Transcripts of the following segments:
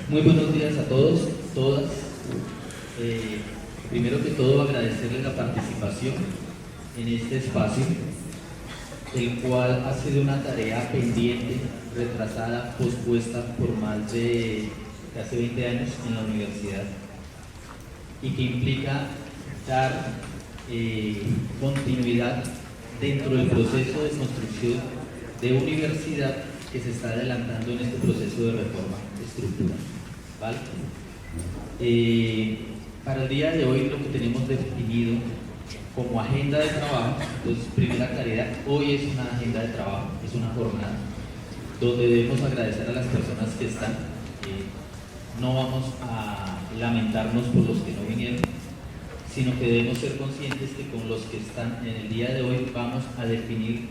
Muy buenos días a todos, todas. Primero que todo, agradecerles la participación en este espacio, el cual ha sido una tarea pendiente, retrasada, pospuesta por más de casi 20 años en la universidad y que implica dar continuidad dentro del proceso de construcción de universidad que se está adelantando en este proceso de reforma estructural. ¿Vale? Para el día de hoy lo que tenemos definido como agenda de trabajo, entonces primera claridad, hoy es una agenda de trabajo, es una jornada donde debemos agradecer a las personas que están, no vamos a lamentarnos por los que no vinieron, sino que debemos ser conscientes que con los que están en el día de hoy vamos a definir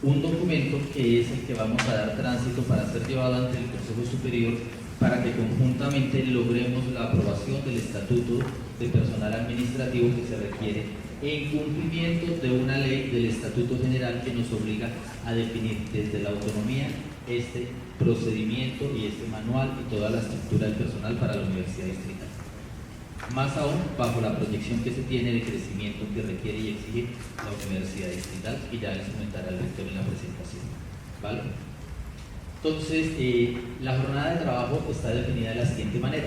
un documento que es el que vamos a dar tránsito para ser llevado ante el Consejo Superior para que conjuntamente logremos la aprobación del Estatuto de Personal Administrativo que se requiere en cumplimiento de una ley del Estatuto General que nos obliga a definir desde la autonomía este procedimiento y este manual y toda la estructura del personal para la Universidad Distrital. Más aún bajo la proyección que se tiene de crecimiento que requiere y exige la Universidad Distrital, y ya les comentará el rector en la presentación. ¿Vale? Entonces, la jornada de trabajo está definida de la siguiente manera.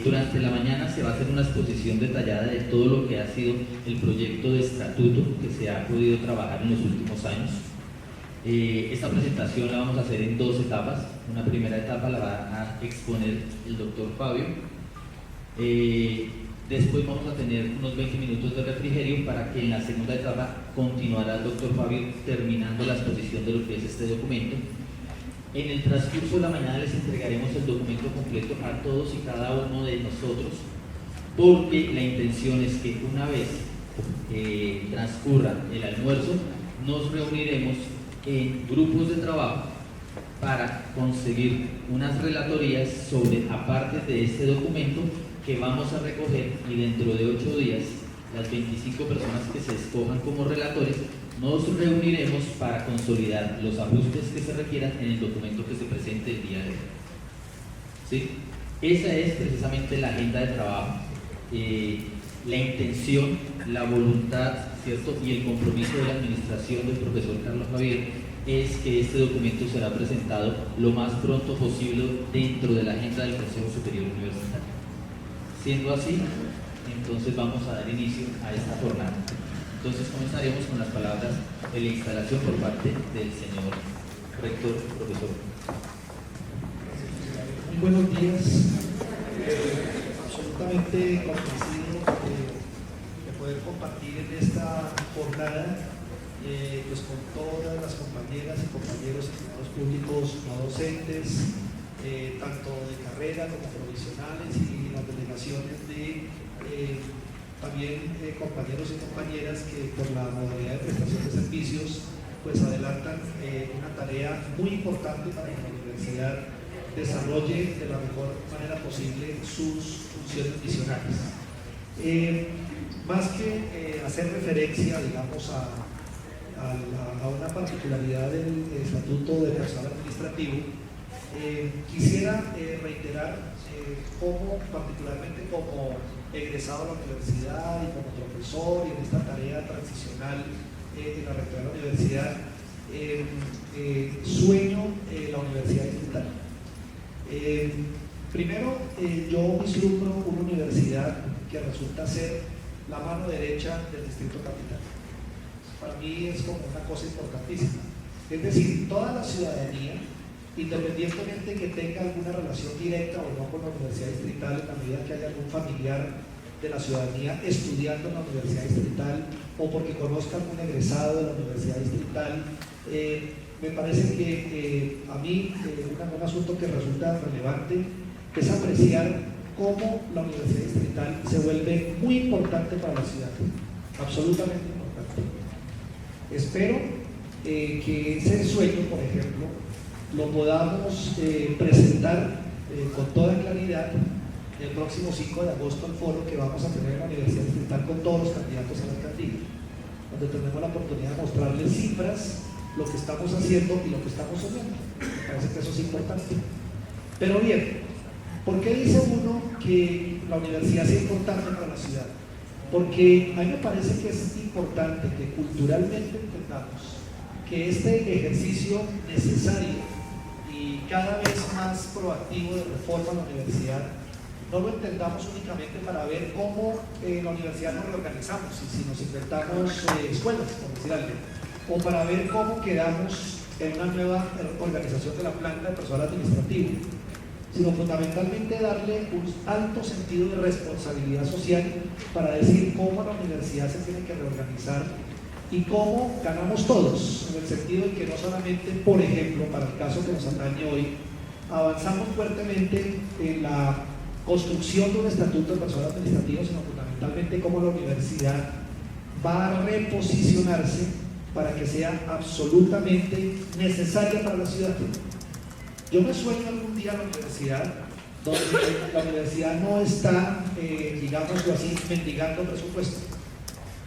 Durante la mañana se va a hacer una exposición detallada de todo lo que ha sido el proyecto de estatuto que se ha podido trabajar en los últimos años. Esta presentación la vamos a hacer en dos etapas. Una primera etapa la va a exponer el doctor Fabio. Después vamos a tener unos 20 minutos de refrigerio para que en la segunda etapa continuará el doctor Fabio terminando la exposición de lo que es este documento. En el transcurso de la mañana les entregaremos el documento completo a todos y cada uno de nosotros, porque la intención es que una vez transcurra el almuerzo, nos reuniremos en grupos de trabajo para conseguir unas relatorías sobre, aparte de este documento, que vamos a recoger, y dentro de 8 días, las 25 personas que se escojan como relatores, nos reuniremos para consolidar los ajustes que se requieran en el documento que se presente el día de hoy. ¿Sí? Esa es precisamente la agenda de trabajo, la intención, la voluntad, ¿cierto? Y el compromiso de la administración del profesor Carlos Javier es que este documento será presentado lo más pronto posible dentro de la agenda del Consejo Superior Universitario. Siendo así, entonces vamos a dar inicio a esta jornada. Entonces comenzaremos con las palabras de la instalación por parte del señor rector, profesor. Muy buenos días. Absolutamente complacido de poder compartir en esta jornada pues con todas las compañeras y compañeros empleados públicos no docentes, tanto de carrera como provisionales, y las delegaciones de también compañeros y compañeras que por la modalidad de prestación de servicios pues adelantan una tarea muy importante para que la universidad desarrolle de la mejor manera posible sus funciones misionarias. Más que hacer referencia, digamos, a una particularidad del Estatuto de Personal Administrativo, quisiera reiterar cómo, particularmente como egresado a la universidad y como profesor y en esta tarea transicional en la rectoría de la universidad, sueño la universidad distrital. Primero, yo vislumbro una universidad que resulta ser la mano derecha del Distrito Capital. Para mí es como una cosa importantísima. Es decir, toda la ciudadanía, independientemente que tenga alguna relación directa o no con la Universidad Distrital, en la medida que haya algún familiar de la ciudadanía estudiando en la Universidad Distrital o porque conozca algún egresado de la Universidad Distrital, me parece que a mí un asunto que resulta relevante es apreciar cómo la Universidad Distrital se vuelve muy importante para la ciudad, absolutamente importante. Espero que ese sueño, por ejemplo, lo podamos presentar con toda claridad el próximo 5 de agosto al foro que vamos a tener en la Universidad Distrital con todos los candidatos a la alcaldía, donde tenemos la oportunidad de mostrarles cifras, lo que estamos haciendo y lo que estamos soñando. Me parece que eso es importante. Pero bien, ¿Por qué dice uno que la universidad es importante para la ciudad? Porque a mí me parece que es importante que culturalmente entendamos que este ejercicio necesario y cada vez más proactivo de reforma a la universidad no lo entendamos únicamente para ver cómo en la universidad nos reorganizamos y si nos inventamos escuelas, por decir algo, o para ver cómo quedamos en una nueva organización de la planta de personal administrativo, sino fundamentalmente darle un alto sentido de responsabilidad social para decir cómo la universidad se tiene que reorganizar y cómo ganamos todos, en el sentido de que no solamente, por ejemplo, para el caso que nos atañe hoy, avanzamos fuertemente en la construcción de un estatuto de personal administrativo, sino fundamentalmente cómo la universidad va a reposicionarse para que sea absolutamente necesaria para la ciudad. Yo me sueño algún día en la universidad, donde la universidad no está, digámoslo así, mendigando presupuesto,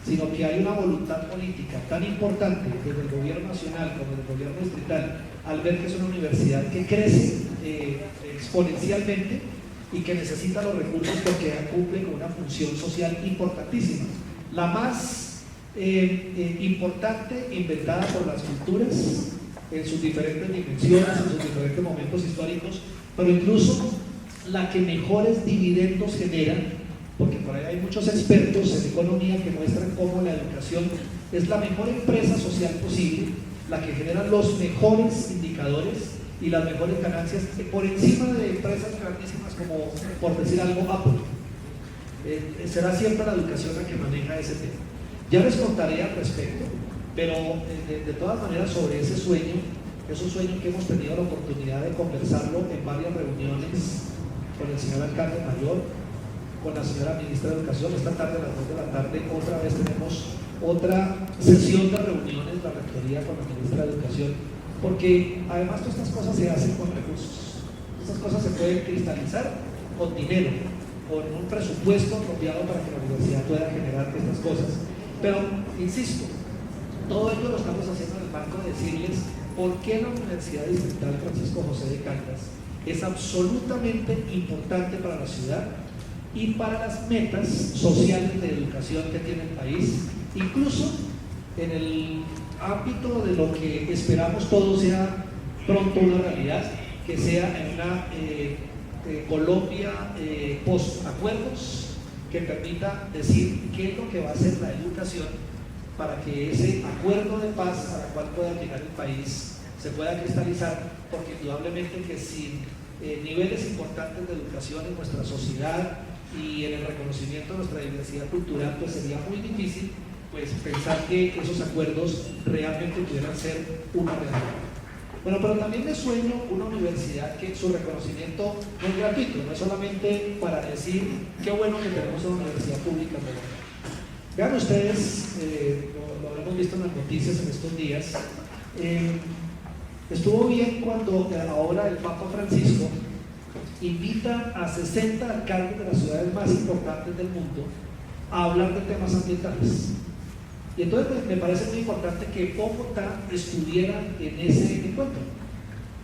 sino que hay una voluntad política tan importante desde el gobierno nacional como desde el gobierno distrital, al ver que es una universidad que crece exponencialmente y que necesita los recursos porque cumple con una función social importantísima, la más importante inventada por las culturas en sus diferentes dimensiones, en sus diferentes momentos históricos, pero incluso la que mejores dividendos genera, porque por ahí hay muchos expertos en economía que muestran cómo la educación es la mejor empresa social posible, la que genera los mejores indicadores y las mejores ganancias por encima de empresas grandísimas como, por decir algo, Apple. Será siempre la educación la que maneja ese tema. Ya les contaré al respecto, pero de todas maneras sobre ese sueño, es un sueño que hemos tenido la oportunidad de conversarlo en varias reuniones con el señor alcalde mayor, con la señora ministra de Educación. Esta tarde a las 2 de la tarde otra vez tenemos otra sesión de reuniones, la rectoría con la ministra de Educación, porque además todas estas cosas se hacen con recursos. Estas cosas se pueden cristalizar con dinero, con un presupuesto apropiado para que la universidad pueda generar estas cosas. Pero, insisto, todo ello lo estamos haciendo en el marco de decirles por qué la Universidad Distrital Francisco José de Caldas es absolutamente importante para la ciudad y para las metas sociales de educación que tiene el país, incluso en el ámbito de lo que esperamos todos sea pronto una realidad, que sea en una Colombia post-acuerdos, que permita decir qué es lo que va a hacer la educación para que ese acuerdo de paz a la cual pueda llegar el país se pueda cristalizar, porque indudablemente que sin niveles importantes de educación en nuestra sociedad y en el reconocimiento de nuestra diversidad cultural, pues sería muy difícil pues pensar que esos acuerdos realmente pudieran ser una realidad. Bueno, pero también me sueño una universidad que su reconocimiento no es gratuito, no es solamente para decir qué bueno que tenemos una universidad pública. Vean ustedes, lo habremos visto en las noticias en estos días, estuvo bien cuando ahora el Papa Francisco invita a 60 alcaldes de las ciudades más importantes del mundo a hablar de temas ambientales. Y entonces me parece muy importante que Bogotá estuviera en ese encuentro.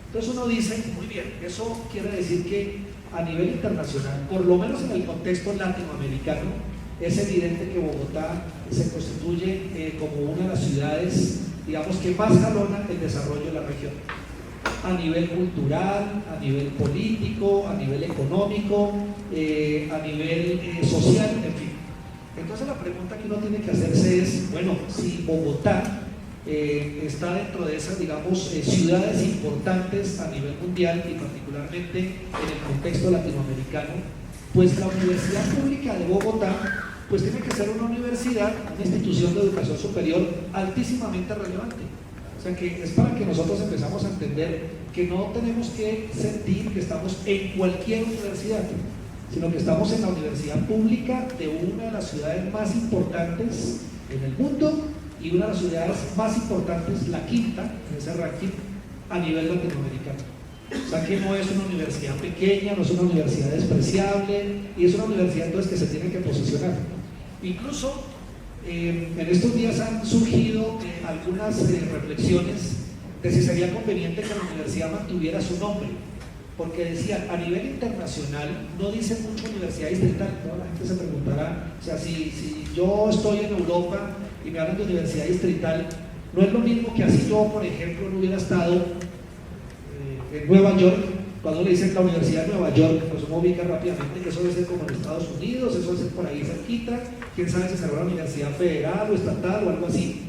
Entonces uno dice, muy bien, eso quiere decir que a nivel internacional, por lo menos en el contexto latinoamericano, es evidente que Bogotá se constituye como una de las ciudades, digamos, que más jalona el desarrollo de la región. A nivel cultural, a nivel político, a nivel económico, a nivel social, en fin. Entonces la pregunta que uno tiene que hacerse es, bueno, si Bogotá está dentro de esas, digamos, ciudades importantes a nivel mundial y particularmente en el contexto latinoamericano, pues la Universidad Pública de Bogotá pues tiene que ser una universidad, una institución de educación superior altísimamente relevante. O sea que es para que nosotros empezamos a entender que no tenemos que sentir que estamos en cualquier universidad, sino que estamos en la universidad pública de una de las ciudades más importantes en el mundo y una de las ciudades más importantes, la quinta en ese ranking a nivel latinoamericano. O sea que no es una universidad pequeña, no es una universidad despreciable, y es una universidad entonces que se tiene que posicionar. Incluso en estos días han surgido algunas reflexiones de si sería conveniente que la universidad mantuviera su nombre. porque decían, a nivel internacional no dice mucho universidad distrital. Toda la gente se preguntará, o sea, si yo estoy en Europa y me hablan de universidad distrital, no es lo mismo que así yo, por ejemplo, no hubiera estado en Nueva York. Cuando le dicen la Universidad de Nueva York, pues uno ubica rápidamente que eso debe ser como en Estados Unidos, eso debe ser por ahí cerquita, quién sabe si será una universidad federal o estatal o algo así.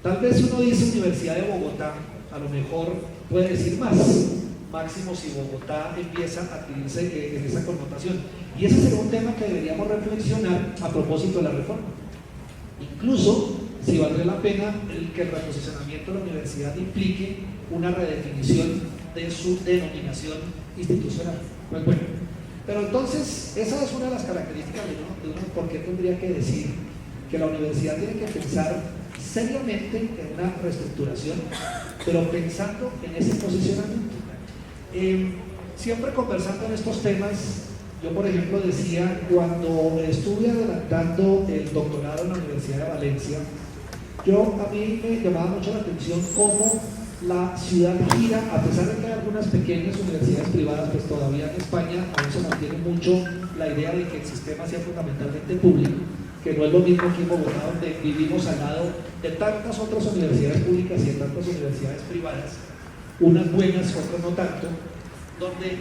Tal vez si uno dice Universidad de Bogotá, a lo mejor puede decir más, máximo si Bogotá empieza a adquirirse en esa connotación. Y ese será un tema que deberíamos reflexionar a propósito de la reforma. Incluso si valdría la pena que el reposicionamiento de la universidad implique una redefinición de su denominación institucional. Pues bueno, pero entonces esa es una de las características de uno por qué tendría que decir que la universidad tiene que pensar seriamente en una reestructuración, pero pensando en ese posicionamiento. Siempre conversando en estos temas, yo por ejemplo decía, cuando estuve adelantando el doctorado en la Universidad de Valencia, a mí me llamaba mucho la atención cómo la ciudad gira, a pesar de que hay algunas pequeñas universidades privadas, pues todavía en España aún se mantiene mucho la idea de que el sistema sea fundamentalmente público, que no es lo mismo que en Bogotá, donde vivimos al lado de tantas otras universidades públicas y de tantas universidades privadas, unas buenas, otras no tanto,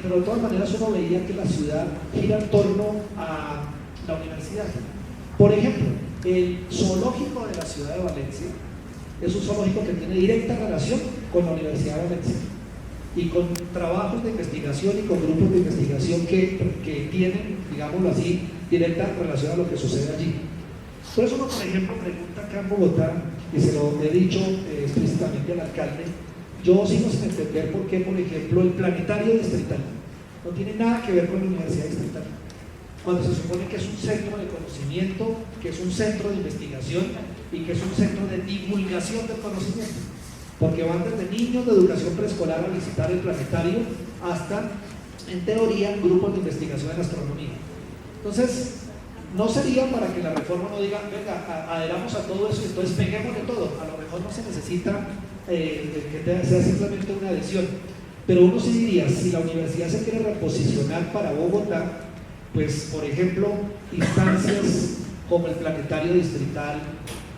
pero de todas maneras uno veía que la ciudad gira en torno a la universidad. Por ejemplo, el zoológico de la ciudad de Valencia es un zoológico que tiene directa relación con la Universidad de Valencia y con trabajos de investigación y con grupos de investigación que tienen, digámoslo así, directa relación a lo que sucede allí. Por eso uno, por ejemplo, pregunta acá en Bogotá, y se lo he dicho explícitamente al alcalde, yo sigo sin entender por qué, por ejemplo, el planetario distrital no tiene nada que ver con la universidad distrital, cuando se supone que es un centro de conocimiento, que es un centro de investigación y que es un centro de divulgación del conocimiento, porque van desde niños de educación preescolar a visitar el planetario hasta, en teoría, grupos de investigación en astronomía. Entonces, no sería para que la reforma no diga, venga, adheramos a todo eso y entonces peguemos de todo. A lo mejor no se necesita que sea simplemente una adhesión, pero uno sí diría, si la universidad se quiere reposicionar para Bogotá, pues, por ejemplo, instancias como el planetario distrital,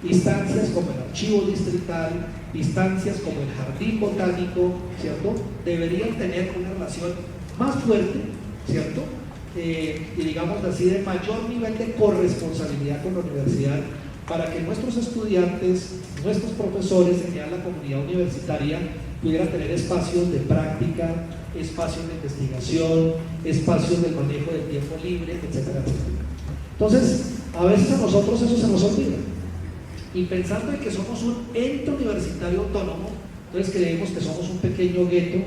instancias como el archivo distrital, instancias como el jardín botánico, ¿cierto? Deberían tener una relación más fuerte, ¿cierto? Y digamos así, de mayor nivel de corresponsabilidad con la universidad, para que nuestros estudiantes, nuestros profesores, en general la comunidad universitaria, pudieran tener espacios de práctica, espacios de investigación, espacios del manejo del tiempo libre, etcétera, etcétera. Entonces, a veces a nosotros eso se nos olvida. Y pensando en que somos un ente universitario autónomo, entonces creemos que somos un pequeño gueto,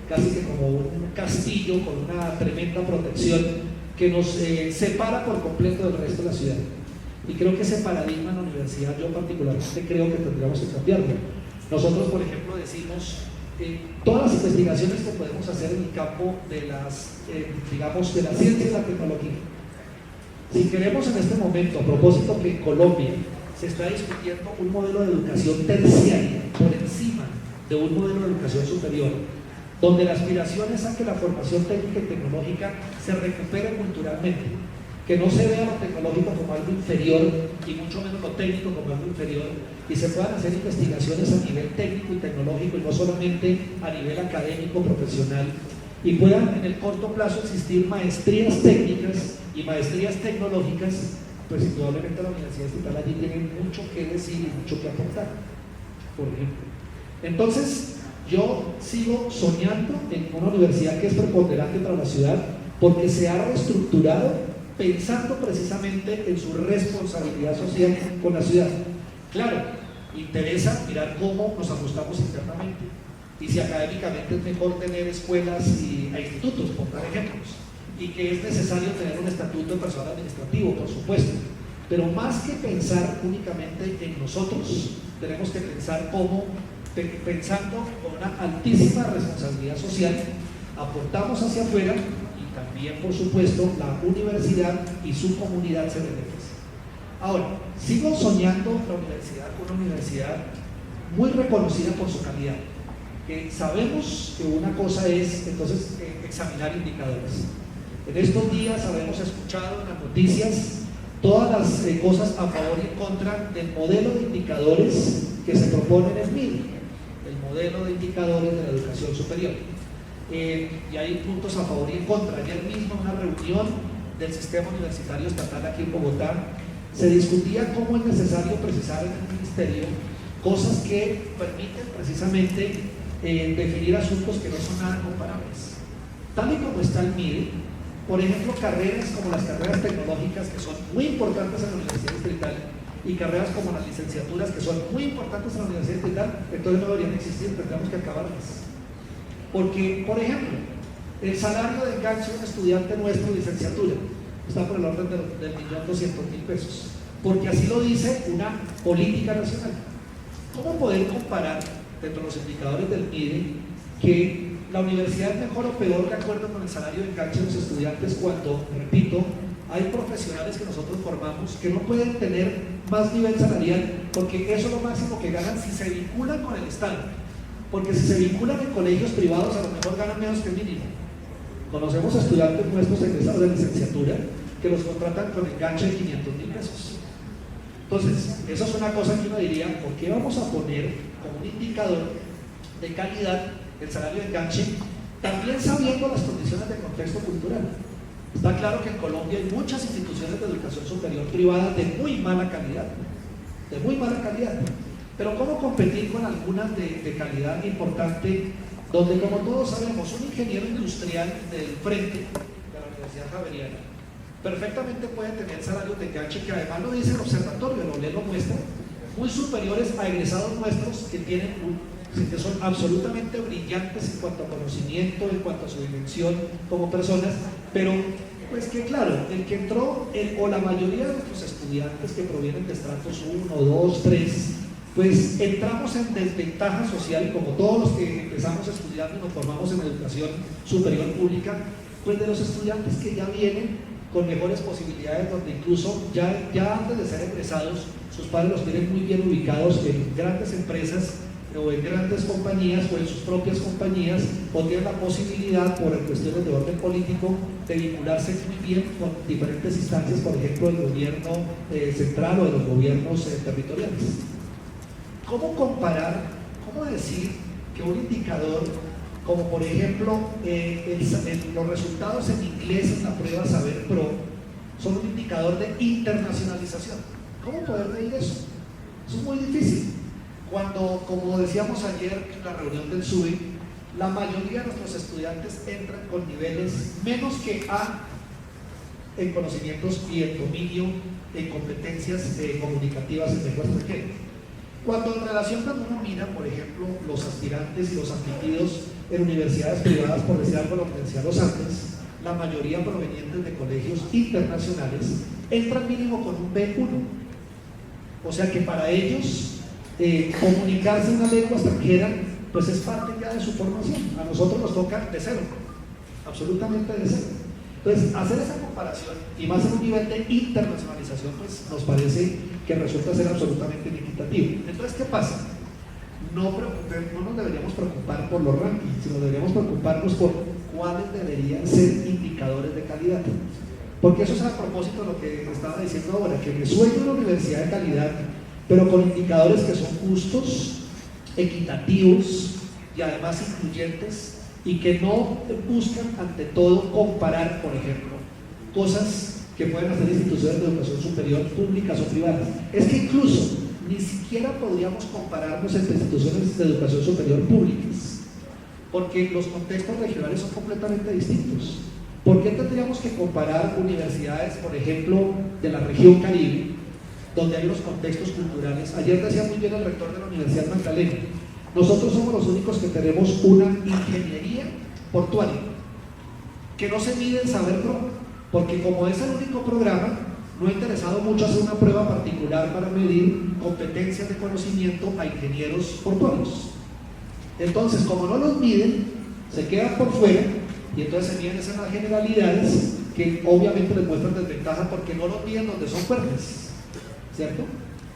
casi que como un castillo con una tremenda protección que nos separa por completo del resto de la ciudad. Y creo que ese paradigma en la universidad, yo particularmente creo que tendríamos que cambiarlo. Nosotros, por ejemplo, decimos todas las investigaciones que podemos hacer en el campo de digamos, de la ciencia y la tecnología. Si queremos en este momento, a propósito que en Colombia se está discutiendo un modelo de educación terciaria por encima de un modelo de educación superior, donde la aspiración es a que la formación técnica y tecnológica se recupere culturalmente, que no se vea lo tecnológico como algo inferior y mucho menos lo técnico como algo inferior, y se puedan hacer investigaciones a nivel técnico y tecnológico y no solamente a nivel académico profesional, y puedan en el corto plazo existir maestrías técnicas y maestrías tecnológicas, pues indudablemente la Universidad Estatal allí tiene mucho que decir y mucho que aportar, por ejemplo. Entonces, yo sigo soñando en una universidad que es preponderante para la ciudad, porque se ha reestructurado pensando precisamente en su responsabilidad social con la ciudad. Claro, interesa mirar cómo nos ajustamos internamente y si académicamente es mejor tener escuelas e institutos, por dar ejemplos, y que es necesario tener un estatuto de personal administrativo, por supuesto, pero más que pensar únicamente en nosotros, tenemos que pensar cómo, pensando con una altísima responsabilidad social, aportamos hacia afuera y también, por supuesto, la universidad y su comunidad se beneficia. Ahora, sigo soñando la universidad, una universidad muy reconocida por su calidad. que sabemos que una cosa es entonces examinar indicadores. En estos días habremos escuchado en las noticias todas las cosas a favor y en contra del modelo de indicadores que se propone en el MIDE, el modelo de indicadores de la educación superior. Y hay puntos a favor y en contra. Ayer mismo en una reunión del sistema universitario estatal aquí en Bogotá se discutía cómo es necesario precisar en el ministerio cosas que permiten precisamente definir asuntos que no son nada comparables. Tal y como está el MIDE, por ejemplo, carreras como las carreras tecnológicas, que son muy importantes en la Universidad Distrital, y carreras como las licenciaturas, que son muy importantes en la Universidad Distrital, entonces no deberían existir, tendríamos que acabarlas. Porque, por ejemplo, el salario de enganche de un estudiante nuestro de licenciatura está por el orden del 1.200.000 pesos, porque así lo dice una política nacional. ¿Cómo poder comparar dentro de los indicadores del MIDE que la universidad es mejor o peor de acuerdo con el salario de enganche de los estudiantes cuando, repito, hay profesionales que nosotros formamos que no pueden tener más nivel salarial porque eso es lo máximo que ganan si se vinculan con el Estado? Porque si se vinculan en colegios privados a lo mejor ganan menos que el mínimo. Conocemos a estudiantes nuestros egresados de licenciatura que los contratan con enganche de 500.000 pesos. Entonces, eso es una cosa que uno diría, ¿por qué vamos a poner como un indicador de calidad el salario de enganche, también sabiendo las condiciones de contexto cultural? Está claro que en Colombia hay muchas instituciones de educación superior privada de muy mala calidad, pero ¿cómo competir con algunas de calidad importante, donde, como todos sabemos, un ingeniero industrial del frente de la Universidad Javeriana perfectamente puede tener salarios de enganche que además lo dice el observatorio, el OLE lo muestra, muy superiores a egresados nuestros que son absolutamente brillantes en cuanto a conocimiento, en cuanto a su dimensión como personas, pero pues que claro, el que entró, o la mayoría de nuestros estudiantes que provienen de estratos 1, 2, 3, pues entramos en desventaja social, como todos los que empezamos estudiando y nos formamos en educación superior pública, pues de los estudiantes que ya vienen con mejores posibilidades, donde incluso ya antes de ser egresados, sus padres los tienen muy bien ubicados en grandes empresas o en grandes compañías o en sus propias compañías, o tienen la posibilidad por cuestiones de orden político de vincularse muy bien con diferentes instancias, por ejemplo el gobierno central o de los gobiernos territoriales. ¿Cómo comparar, cómo decir que un indicador como por ejemplo los resultados en inglés en la prueba Saber Pro son un indicador de internacionalización? ¿Cómo poder medir eso? Eso es muy difícil. Cuando, como decíamos ayer en la reunión del SUBI, la mayoría de nuestros estudiantes entran con niveles menos que A en conocimientos y en dominio, en competencias comunicativas en lengua extranjera. Cuando en relación cuando uno mira, por ejemplo, los aspirantes y los admitidos en universidades privadas, por decir algo, la Universidad de los Andes, la mayoría provenientes de colegios internacionales, entran mínimo con un B1. O sea que para ellos comunicarse en una lengua extranjera pues es parte ya de su formación. A nosotros nos toca de cero, absolutamente de cero. Entonces, hacer esa comparación y más en un nivel de internacionalización pues nos parece que resulta ser absolutamente inequitativo. Entonces, ¿qué pasa? No nos deberíamos preocupar por los rankings, sino deberíamos preocuparnos por cuáles deberían ser indicadores de calidad. Porque eso es a propósito de lo que estaba diciendo ahora, que me sueño una universidad de calidad, pero con indicadores que son justos, equitativos y además incluyentes, y que no buscan ante todo comparar, por ejemplo, cosas que pueden hacer instituciones de educación superior públicas o privadas. Es que incluso ni siquiera podríamos compararnos entre instituciones de educación superior públicas, porque los contextos regionales son completamente distintos. ¿Por qué tendríamos que comparar universidades, por ejemplo, de la región Caribe, donde hay unos contextos culturales? Ayer decía muy bien el rector de la Universidad Magdalena, nosotros somos los únicos que tenemos una ingeniería portuaria, que no se mide en Saber Pro, porque como es el único programa, no ha interesado mucho hacer una prueba particular para medir competencias de conocimiento a ingenieros portuarios. Entonces, como no los miden, se quedan por fuera, y entonces se miden esas generalidades que obviamente les muestran desventaja porque no los miden donde son fuertes, ¿cierto?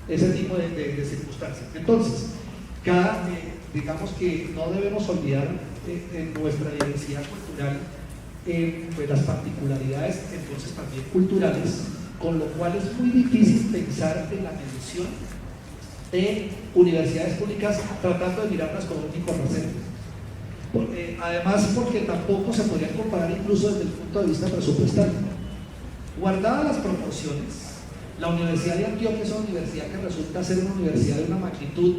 Ese tipo de circunstancias. Entonces, digamos que no debemos olvidar en nuestra diversidad cultural pues las particularidades entonces también culturales, con lo cual es muy difícil pensar en la medición de universidades públicas tratando de mirarlas con un único rasero. Además, porque tampoco se podrían comparar incluso desde el punto de vista presupuestal. Guardadas las proporciones, la Universidad de Antioquia es una universidad que resulta ser una universidad de una magnitud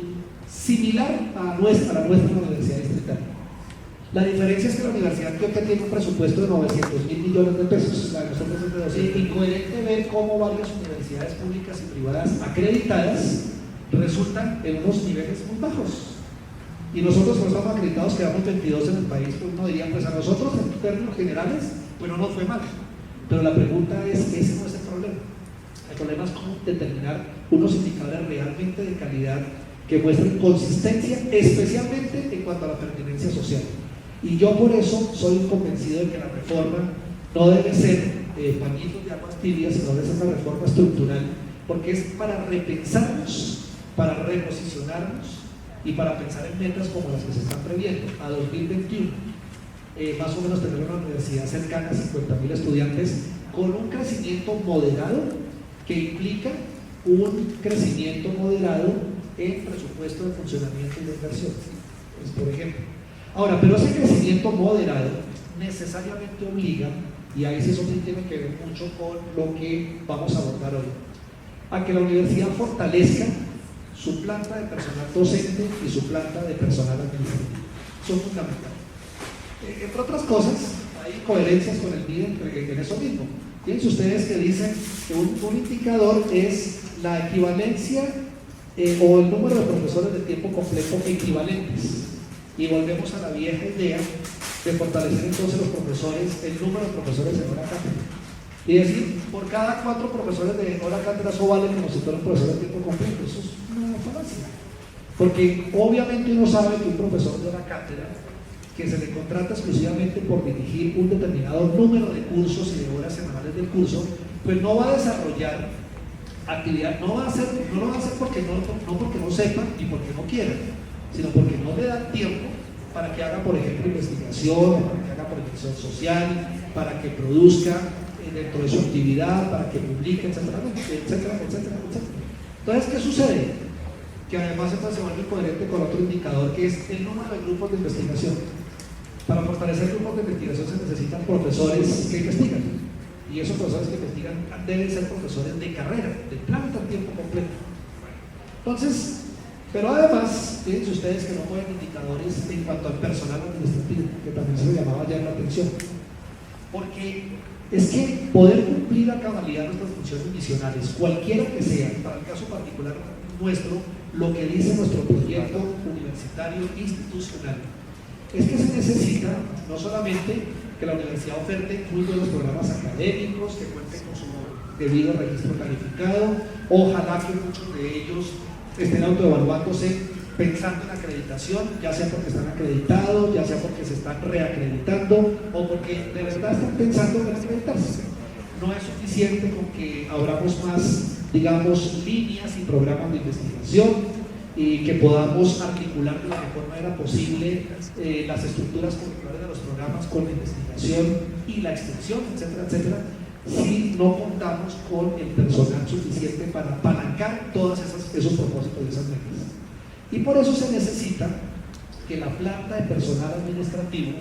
similar a la nuestra Universidad Distrital. La diferencia es que la Universidad de Antioquia tiene un presupuesto de 900.000 millones de pesos, la de nosotros es de 200. Incoherente ver cómo varias universidades públicas y privadas acreditadas resultan en unos niveles muy bajos. Y nosotros no estamos acreditados, quedamos 22 en el país, pues uno diría, pues a nosotros en términos generales, pues no nos fue mal. Pero la pregunta es, ese no es el problema. El problema es cómo determinar unos indicadores realmente de calidad que muestren consistencia, especialmente en cuanto a la pertinencia social. Y yo por eso soy convencido de que la reforma no debe ser pañitos de aguas tibias, sino debe ser una reforma estructural, porque es para repensarnos, para reposicionarnos y para pensar en metas como las que se están previendo a 2021. Más o menos tener una universidad cercana a 50.000 estudiantes con un crecimiento moderado que implica un crecimiento moderado en presupuesto de funcionamiento y de inversión, pues, por ejemplo. Ahora, pero ese crecimiento moderado necesariamente obliga, y ahí sí eso sí tiene que ver mucho con lo que vamos a abordar hoy, a que la universidad fortalezca su planta de personal docente y su planta de personal administrativo. Son fundamentales. Entre otras cosas, hay coherencias con el MIDE en eso mismo. Fíjense ustedes que dicen que un indicador es la equivalencia o el número de profesores de tiempo completo equivalentes. Y volvemos a la vieja idea de fortalecer entonces los profesores, el número de profesores en hora cátedra. Y decir, por cada 4 profesores de hora cátedra eso vale como si fuera un profesor de tiempo completo. Eso es una falacia. Porque obviamente uno sabe que un profesor de hora cátedra que se le contrata exclusivamente por dirigir un determinado número de cursos y de horas semanales del curso, pues no va a desarrollar actividad, no lo va a hacer porque no sepa y porque no quiera, sino porque no le dan tiempo para que haga, por ejemplo, investigación, para que haga proyección social, para que produzca dentro de su actividad, para que publique, etcétera, etcétera, etcétera, etcétera. Entonces, ¿qué sucede? Que además se vuelve coherente con otro indicador, que es el número de grupos de investigación. Para fortalecer grupos de investigación se necesitan profesores que investigan, y esos profesores que investigan deben ser profesores de carrera, de planta a tiempo completo. Entonces, pero además, fíjense ustedes que no ponen indicadores en cuanto al personal administrativo, que también se le llamaba ya la atención, porque es que poder cumplir a cabalidad nuestras funciones misionales, cualquiera que sea, para el caso particular nuestro, lo que dice nuestro proyecto universitario institucional, es que se necesita no solamente que la universidad oferte muy buenos programas académicos, que cuenten con su debido registro calificado, ojalá que muchos de ellos estén autoevaluándose pensando en acreditación, ya sea porque están acreditados, ya sea porque se están reacreditando o porque de verdad están pensando en acreditarse. No es suficiente con que abramos más, digamos, líneas y programas de investigación y que podamos articular de la mejor manera posible las estructuras curriculares de los programas con la investigación y la extensión, etcétera, etcétera, si no contamos con el personal suficiente para apalancar todos esos propósitos y esas metas. Y por eso se necesita que la planta de personal administrativo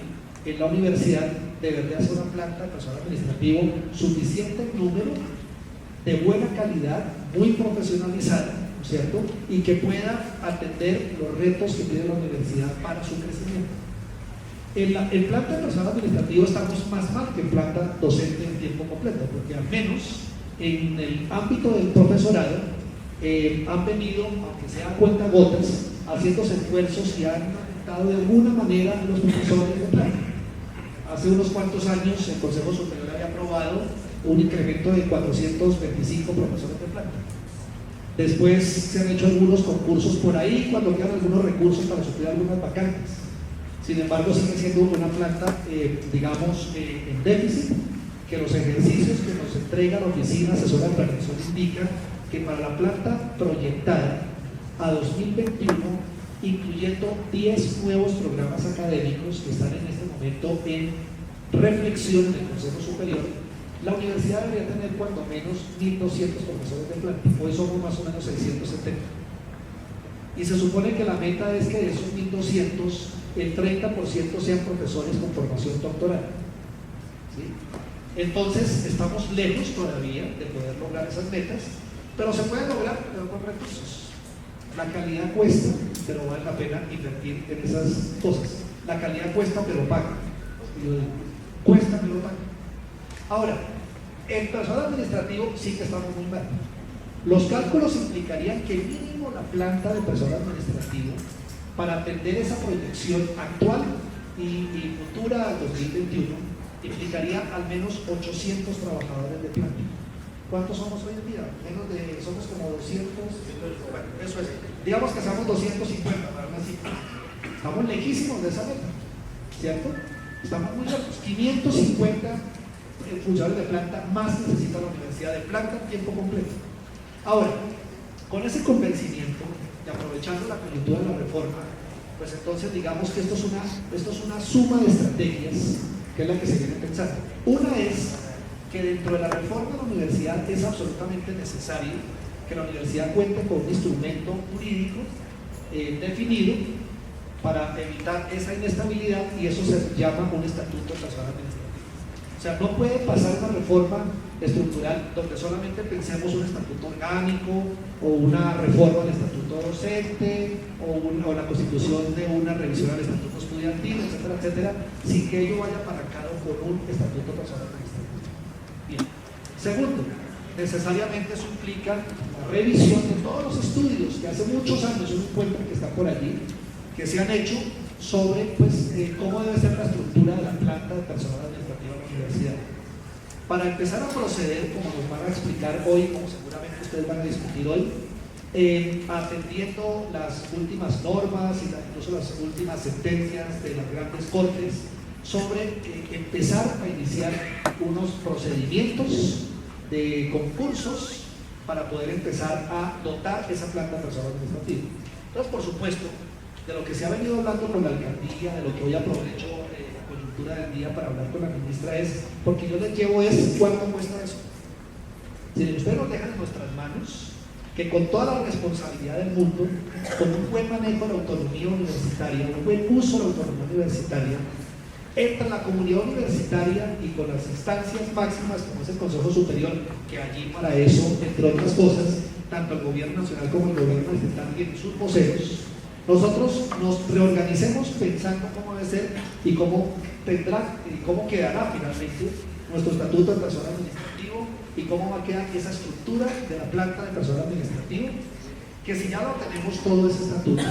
en la universidad debería ser una planta de personal administrativo suficiente en número, de buena calidad, muy profesionalizada, ¿cierto? Y que pueda atender los retos que tiene la universidad para su crecimiento. En planta de personal administrativo estamos más mal que en planta docente en tiempo completo, porque al menos en el ámbito del profesorado han venido, aunque sea a cuentagotas, haciéndose esfuerzos y han afectado de alguna manera a los profesores de planta. Hace unos cuantos años el Consejo Superior había aprobado un incremento de 425 profesores de planta. Después se han hecho algunos concursos por ahí cuando quedan algunos recursos para suplir algunas vacantes. Sin embargo, sigue siendo una planta, digamos, en déficit, que los ejercicios que nos entrega la Oficina Asesora de Planeación indican que para la planta proyectada a 2021 incluyendo 10 nuevos programas académicos que están en este momento en reflexión en el Consejo Superior, la universidad debería tener cuando menos 1.200 profesores de planta. Hoy somos más o menos 670. Y se supone que la meta es que de esos 1.200, el 30% sean profesores con formación doctoral. ¿Sí? Entonces, estamos lejos todavía de poder lograr esas metas, pero se puede lograr, pero con recursos. La calidad cuesta, pero vale la pena invertir en esas cosas. La calidad cuesta, pero paga. Cuesta, pero paga. Ahora, el personal administrativo sí que estamos muy mal. Los cálculos implicarían que mínimo la planta de personal administrativo, para atender esa proyección actual y futura al 2021, implicaría al menos 800 trabajadores de planta. ¿Cuántos somos hoy en día? Somos como 200, bueno, eso es. Digamos que somos 250, para una cifra. Estamos lejísimos de esa meta, ¿cierto? Estamos muy lejos. 550 funcionarios de planta más necesita la universidad de planta a tiempo completo. Ahora, con ese convencimiento y aprovechando la coyuntura de la reforma, pues entonces digamos que esto es una suma de estrategias que es la que se viene pensando. Una es que dentro de la reforma de la universidad es absolutamente necesario que la universidad cuente con un instrumento jurídico definido para evitar esa inestabilidad, y eso se llama un estatuto de personal administrativo. O sea, no puede pasar una reforma estructural donde solamente pensemos un estatuto orgánico o una reforma del estatuto docente o la constitución de una revisión del estatuto estudiantil, etcétera, etcétera, sin que ello vaya aparejado con un estatuto personal administrativo. Bien. Segundo, necesariamente eso implica la revisión de todos los estudios que hace muchos años uno encuentra que están por allí, que se han hecho sobre cómo debe ser la estructura de la planta de personal administrativo de la universidad. Para empezar a proceder, como nos van a explicar hoy, como seguramente ustedes van a discutir hoy, atendiendo las últimas normas y incluso las últimas sentencias de las grandes cortes, sobre empezar a iniciar unos procedimientos de concursos para poder empezar a dotar esa planta de personal administrativo. Entonces, por supuesto, de lo que se ha venido hablando con la alcaldía, de lo que hoy aprovecho la coyuntura del día para hablar con la ministra, es, porque yo les llevo ¿cuánto cuesta eso? Si ustedes nos dejan en nuestras manos, que con toda la responsabilidad del mundo, con un buen manejo de la autonomía universitaria, un buen uso de la autonomía universitaria, entra la comunidad universitaria y con las instancias máximas como es el Consejo Superior, que allí para eso, entre otras cosas, tanto el gobierno nacional como el gobierno distrital tienen sus voceros, nosotros nos reorganicemos pensando cómo debe ser y cómo tendrá y cómo quedará finalmente nuestro estatuto de personal administrativo y cómo va a quedar esa estructura de la planta de personal administrativo, que si ya lo tenemos todo ese estatuto,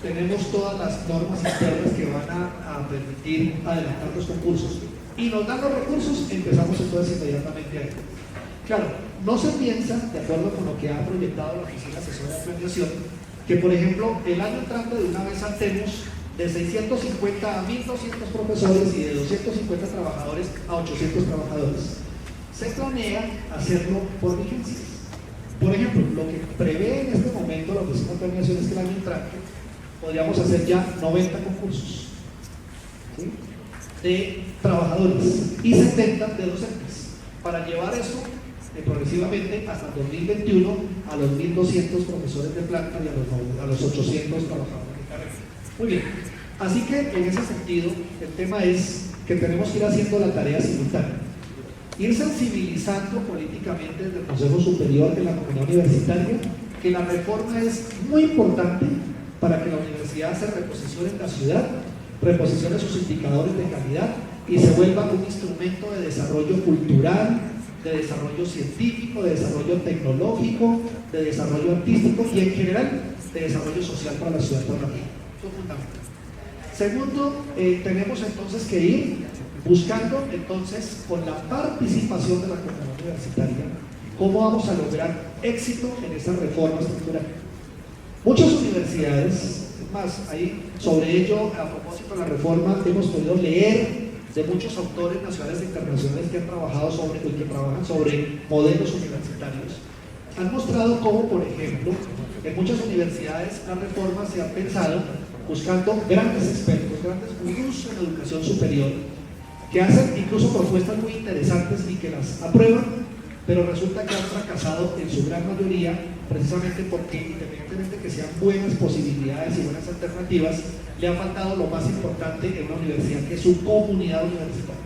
tenemos todas las normas internas que van a permitir adelantar los concursos y nos dan los recursos, empezamos entonces inmediatamente ahí. Claro, no se piensa, de acuerdo con lo que ha proyectado la Oficina Asesora de Planeación, que por ejemplo el año entrante de una vez saltemos de 650 a 1.200 profesores y de 250 trabajadores a 800 trabajadores. Se planea hacerlo por vigencias. Por ejemplo, lo que prevé en este momento la Oficina de Planeación es que el año entrante podríamos hacer ya 90 concursos, ¿sí?, de trabajadores y 70 de docentes, para llevar eso progresivamente hasta el 2021 a los 1.200 profesores de planta y a los 800 trabajadores de carrera. Muy bien, así que en ese sentido el tema es que tenemos que ir haciendo la tarea simultánea, ir sensibilizando políticamente desde el Consejo Superior de la comunidad universitaria que la reforma es muy importante para que la universidad se reposicione en la ciudad, reposicione sus indicadores de calidad y se vuelva un instrumento de desarrollo cultural, de desarrollo científico, de desarrollo tecnológico, de desarrollo artístico y en general de desarrollo social para la ciudad de Puerto Rico. Eso es fundamental. Segundo, tenemos entonces que ir buscando entonces con la participación de la comunidad universitaria cómo vamos a lograr éxito en esa reforma estructural. Muchas universidades, es más, ahí sobre ello, a propósito de la reforma, hemos podido leer de muchos autores nacionales e internacionales que han trabajado sobre, y que trabajan sobre modelos universitarios. han mostrado cómo, por ejemplo, en muchas universidades las reformas se han pensado buscando grandes expertos, grandes gurús en educación superior, que hacen incluso propuestas muy interesantes y que las aprueban, pero resulta que han fracasado en su gran mayoría, precisamente porque, independientemente de que sean buenas posibilidades y buenas alternativas, le ha faltado lo más importante en una universidad, que es su comunidad universitaria.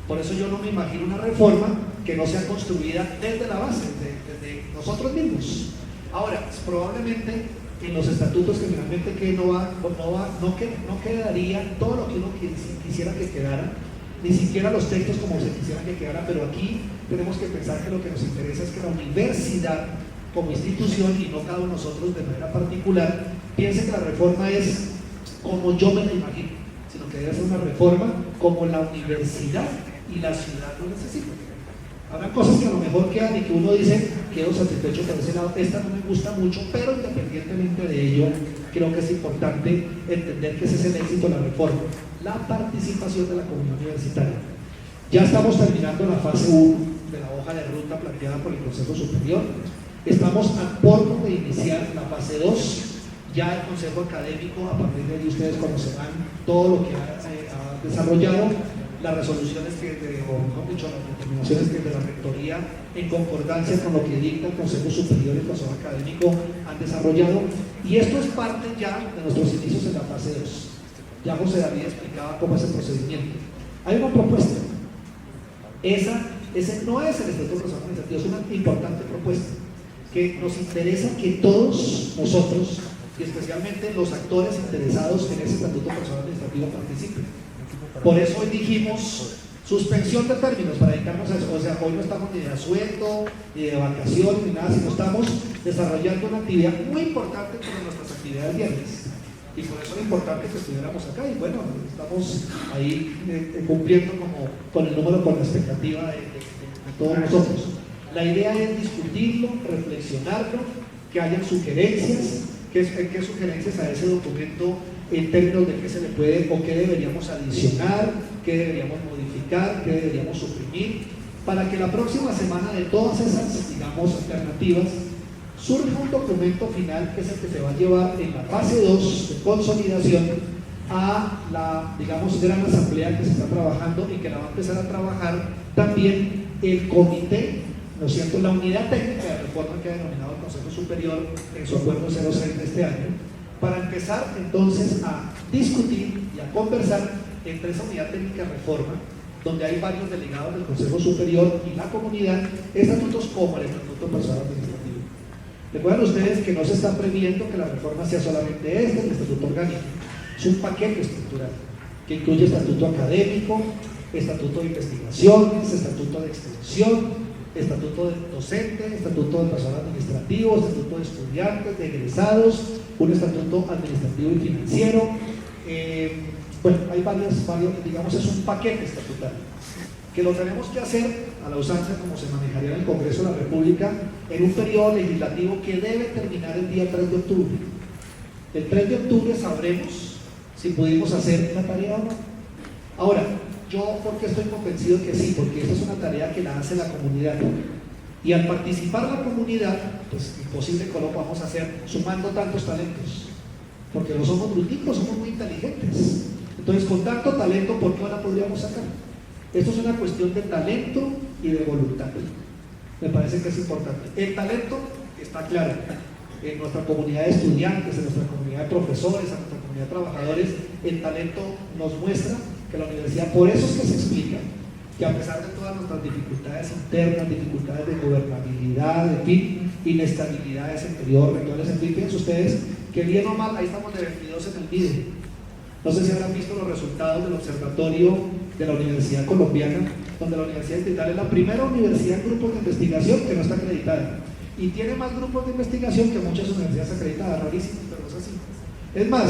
Por eso yo no me imagino una reforma que no sea construida desde la base, desde nosotros mismos. Ahora, probablemente en los estatutos que finalmente no quedaría todo lo que uno quisiera que quedara, ni siquiera los textos como se quisiera que quedara, pero aquí tenemos que pensar que lo que nos interesa es que la universidad como institución, y no cada uno de nosotros de manera particular, piense que la reforma es como yo me la imagino, sino que debe ser una reforma como la universidad y la ciudad lo necesitan. Habrá cosas que a lo mejor quedan y que uno dice, quedo satisfecho por ese lado, esta no me gusta mucho, pero independientemente de ello, creo que es importante entender que ese es el éxito de la reforma, la participación de la comunidad universitaria. Ya estamos terminando la fase 1 de la hoja de ruta planteada por el Consejo Superior, estamos a punto de iniciar la fase 2, ya el Consejo Académico, a partir de ahí ustedes conocerán todo lo que ha desarrollado, las resoluciones o mejor dicho, las determinaciones que de la Rectoría, en concordancia con lo que dicta el Consejo Superior y el Consejo Académico, han desarrollado, y esto es parte ya de nuestros inicios en la fase 2. Ya José David explicaba cómo es el procedimiento. Hay una propuesta. Ese no es el Estatuto Personal Administrativo, es una importante propuesta que nos interesa que todos nosotros, y especialmente los actores interesados en ese Estatuto Personal Administrativo, participen. Por eso hoy dijimos suspensión de términos para dedicarnos a eso. O sea, hoy no estamos ni de asueto, ni de vacaciones, ni nada, sino estamos desarrollando una actividad muy importante para nuestras actividades diarias. Y por eso es importante que estuviéramos acá. Y bueno, estamos ahí cumpliendo con el número, con la expectativa de todos nosotros. La idea es discutirlo, reflexionarlo, que hayan sugerencias, qué sugerencias a ese documento en términos de qué se le puede o qué deberíamos adicionar, qué deberíamos modificar, qué deberíamos suprimir, para que la próxima semana de todas esas, digamos, alternativas, surja un documento final que es el que se va a llevar en la fase 2 de consolidación a la, digamos, gran asamblea que se está trabajando y que la va a empezar a trabajar también el comité, ¿no es cierto?, la unidad técnica de reforma que ha denominado el Consejo Superior en su acuerdo 06 de este año, para empezar entonces a discutir y a conversar entre esa unidad técnica de reforma, donde hay varios delegados del Consejo Superior y la comunidad, estatutos como el Estatuto Personal Administrativo. Recuerden ustedes que no se está previendo que la reforma sea solamente el Estatuto Orgánico, es un paquete estructural que incluye estatuto académico, estatuto de investigaciones, estatuto de extensión, estatuto de docente, estatuto de personal administrativo, estatuto de estudiantes, de egresados, un estatuto administrativo y financiero. Bueno, hay varios, digamos, es un paquete estatutario que lo tenemos que hacer a la usanza como se manejaría en el Congreso de la República en un periodo legislativo que debe terminar el día 3 de octubre. El 3 de octubre sabremos si pudimos hacer la tarea o no. Ahora, yo porque estoy convencido que sí, porque esta es una tarea que la hace la comunidad. Y al participar la comunidad, pues imposible que lo podamos hacer sumando tantos talentos, porque no somos bruticos, somos muy inteligentes. Entonces, con tanto talento, ¿por qué no la podríamos sacar? Esto es una cuestión de talento y de voluntad. Me parece que es importante. El talento está claro. En nuestra comunidad de estudiantes, en nuestra comunidad de profesores, en nuestra comunidad de trabajadores, el talento nos muestra que la universidad, por eso es que se explica que a pesar de todas nuestras dificultades internas, dificultades de gobernabilidad, en fin, inestabilidades exteriores, rectores, en fin, fíjense ustedes que bien o mal, ahí estamos de 22 en el MIDE. No sé si habrán visto los resultados del observatorio de la Universidad Colombiana, donde la Universidad Distrital es la primera universidad en grupos de investigación que no está acreditada. Y tiene más grupos de investigación que muchas universidades acreditadas, rarísimo, pero es así. Es más,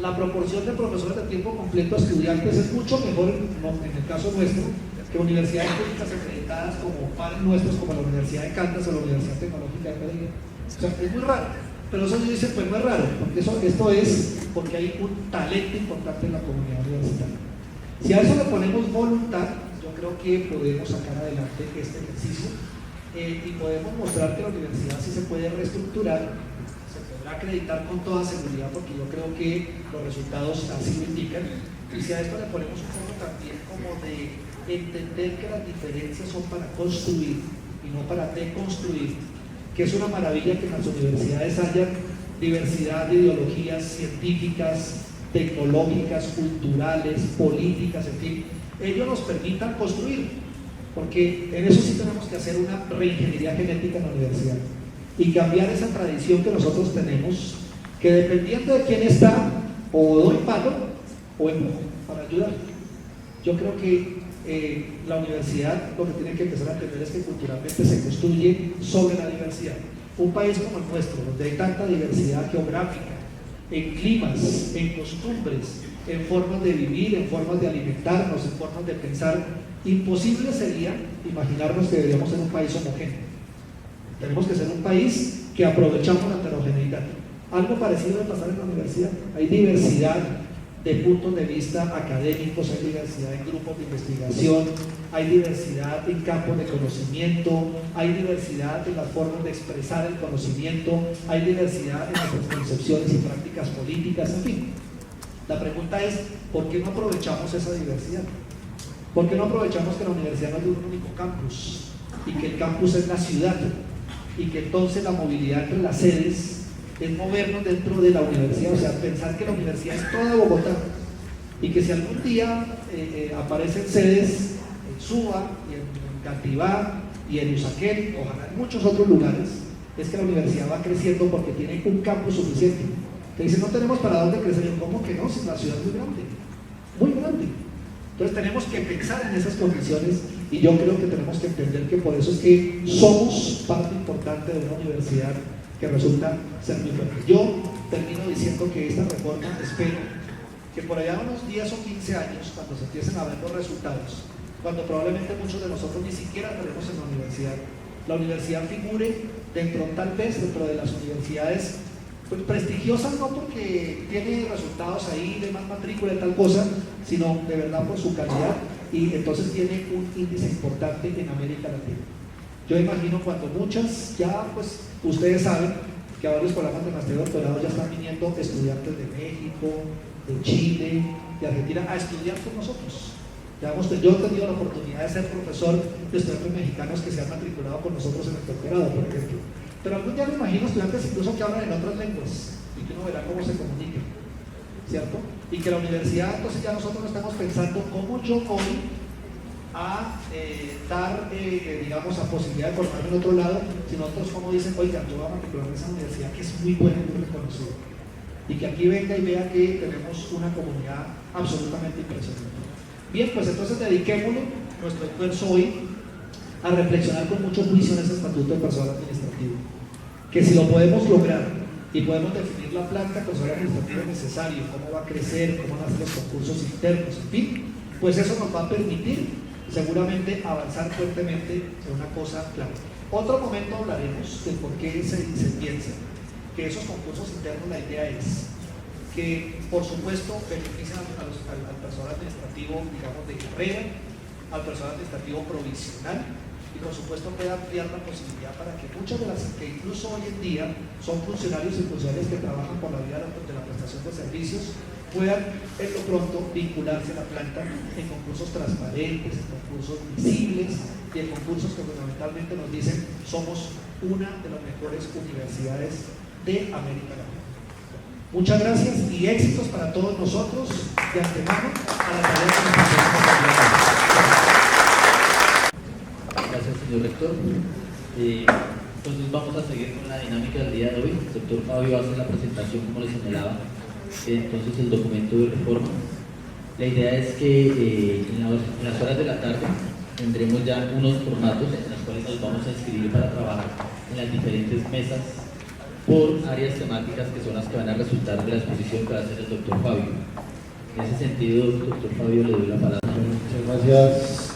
la proporción de profesores de tiempo completo a estudiantes es mucho mejor, en el caso nuestro, que universidades públicas acreditadas como pares nuestros, como la Universidad de Kansas o la Universidad Tecnológica de Medellín. O sea, es muy raro, pero eso dice, pues no es raro, porque esto es porque hay un talento importante en la comunidad universitaria. Si a eso le ponemos voluntad, yo creo que podemos sacar adelante este ejercicio y podemos mostrar que la universidad sí se puede reestructurar, se podrá acreditar con toda seguridad, porque yo creo que los resultados así lo indican. Y si a esto le ponemos un poco también como de entender que las diferencias son para construir y no para deconstruir, que es una maravilla que en las universidades haya diversidad de ideologías científicas, tecnológicas, culturales, políticas, en fin, ellos nos permitan construir, porque en eso sí tenemos que hacer una reingeniería genética en la universidad y cambiar esa tradición que nosotros tenemos, que dependiendo de quién está, o doy palo o empujo para ayudar. Yo creo que la universidad lo que tiene que empezar a entender es que culturalmente se construye sobre la diversidad. Un país como el nuestro, donde hay tanta diversidad geográfica, en climas, en costumbres, en formas de vivir, en formas de alimentarnos, en formas de pensar, imposible sería imaginarnos que deberíamos ser un país homogéneo. Tenemos que ser un país que aprovechamos la heterogeneidad. Algo parecido debe pasar en la universidad. Hay diversidad de puntos de vista académicos, hay diversidad en grupos de investigación, hay diversidad en campos de conocimiento, hay diversidad en las formas de expresar el conocimiento, hay diversidad en nuestras concepciones y prácticas políticas, en fin. La pregunta es, ¿por qué no aprovechamos esa diversidad? ¿Por qué no aprovechamos que la universidad no es de un único campus y que el campus es la ciudad y que entonces la movilidad entre las sedes es movernos dentro de la universidad, o sea, pensar que la universidad es toda Bogotá y que si algún día aparecen sedes en Suba y en Gativá y en Usaquén, ojalá en muchos otros lugares, es que la universidad va creciendo porque tiene un campus suficiente. Te dicen, no tenemos para dónde crecer. Yo, ¿cómo que no? Si la ciudad es muy grande, muy grande. Entonces tenemos que pensar en esas condiciones y yo creo que tenemos que entender que por eso es que somos parte importante de una universidad que resulta ser muy fuerte. Yo termino diciendo que esta reforma, espero que por allá unos 10 o 15 años, cuando se empiecen a ver los resultados, cuando probablemente muchos de nosotros ni siquiera tenemos en la universidad figure dentro, tal vez dentro de las universidades pues, prestigiosas, no porque tiene resultados ahí de más matrícula y tal cosa, sino de verdad por su calidad, y entonces tiene un índice importante en América Latina. Yo imagino cuando muchas, ya pues ustedes saben que a varios programas de maestría y doctorado ya están viniendo estudiantes de México, de Chile, de Argentina a estudiar con nosotros. Yo he tenido la oportunidad de ser profesor de estudiantes mexicanos que se han matriculado con nosotros en el doctorado, por ejemplo. Pero algún día me imagino estudiantes incluso que hablan en otras lenguas y que uno verá cómo se comunican, ¿cierto? Y que la universidad, entonces ya nosotros no estamos pensando cómo yo voy a dar, digamos, a posibilidad de formarme en otro lado, sino otros como dicen, oigan, yo voy a matricularme en esa universidad que es muy buena y muy reconocida, y que aquí venga y vea que tenemos una comunidad absolutamente impresionante. Bien, pues entonces dediquémosle nuestro esfuerzo hoy a reflexionar con mucho juicio en ese estatuto de personal administrativo, que si lo podemos lograr y podemos definir la planta de personal administrativo necesario, cómo va a crecer, cómo van a ser los concursos internos, en fin, pues eso nos va a permitir seguramente avanzar fuertemente en una cosa clara. Otro momento hablaremos de por qué se piensa que esos concursos internos, la idea es que por supuesto benefician al personal administrativo, digamos, de carrera, al personal administrativo provisional, y por supuesto puede ampliar la posibilidad para que muchas de las que incluso hoy en día son funcionarios y funcionarias que trabajan por la vía de la prestación de servicios puedan en lo pronto vincularse a la planta en concursos transparentes, en concursos visibles y en concursos que fundamentalmente nos dicen somos una de las mejores universidades de América Latina. Muchas gracias y éxitos para todos nosotros de antemano a la tarea que nos Gracias, señor rector. Entonces vamos a seguir con la dinámica del día de hoy. El doctor Fabio hace la presentación, como le señalaba, entonces el documento de reforma. La idea es que en las horas de la tarde tendremos ya unos formatos en los cuales nos vamos a inscribir para trabajar en las diferentes mesas por áreas temáticas que son las que van a resultar de la exposición que va a hacer el doctor Fabio. En ese sentido, doctor Fabio, le doy la palabra. Muchas gracias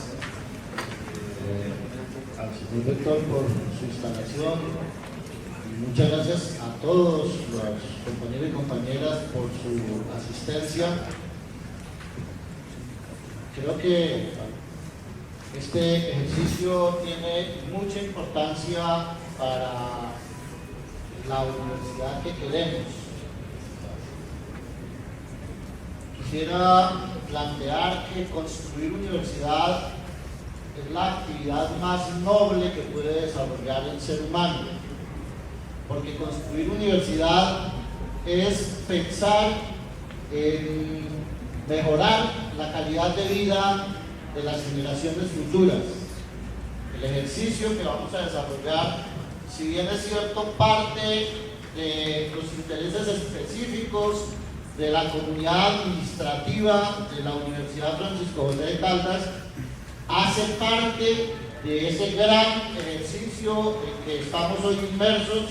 al señor rector por su instalación y muchas gracias a todos los compañeros y compañeras por su asistencia. Creo que Este ejercicio tiene mucha importancia para la universidad que queremos. Quisiera plantear que construir universidad es la actividad más noble que puede desarrollar el ser humano, porque construir universidad es pensar en mejorar la calidad de vida de las generaciones futuras. El ejercicio que vamos a desarrollar, si bien es cierto, parte de los intereses específicos de la comunidad administrativa de la Universidad Francisco José de Caldas, hace parte de ese gran ejercicio en que estamos hoy inmersos,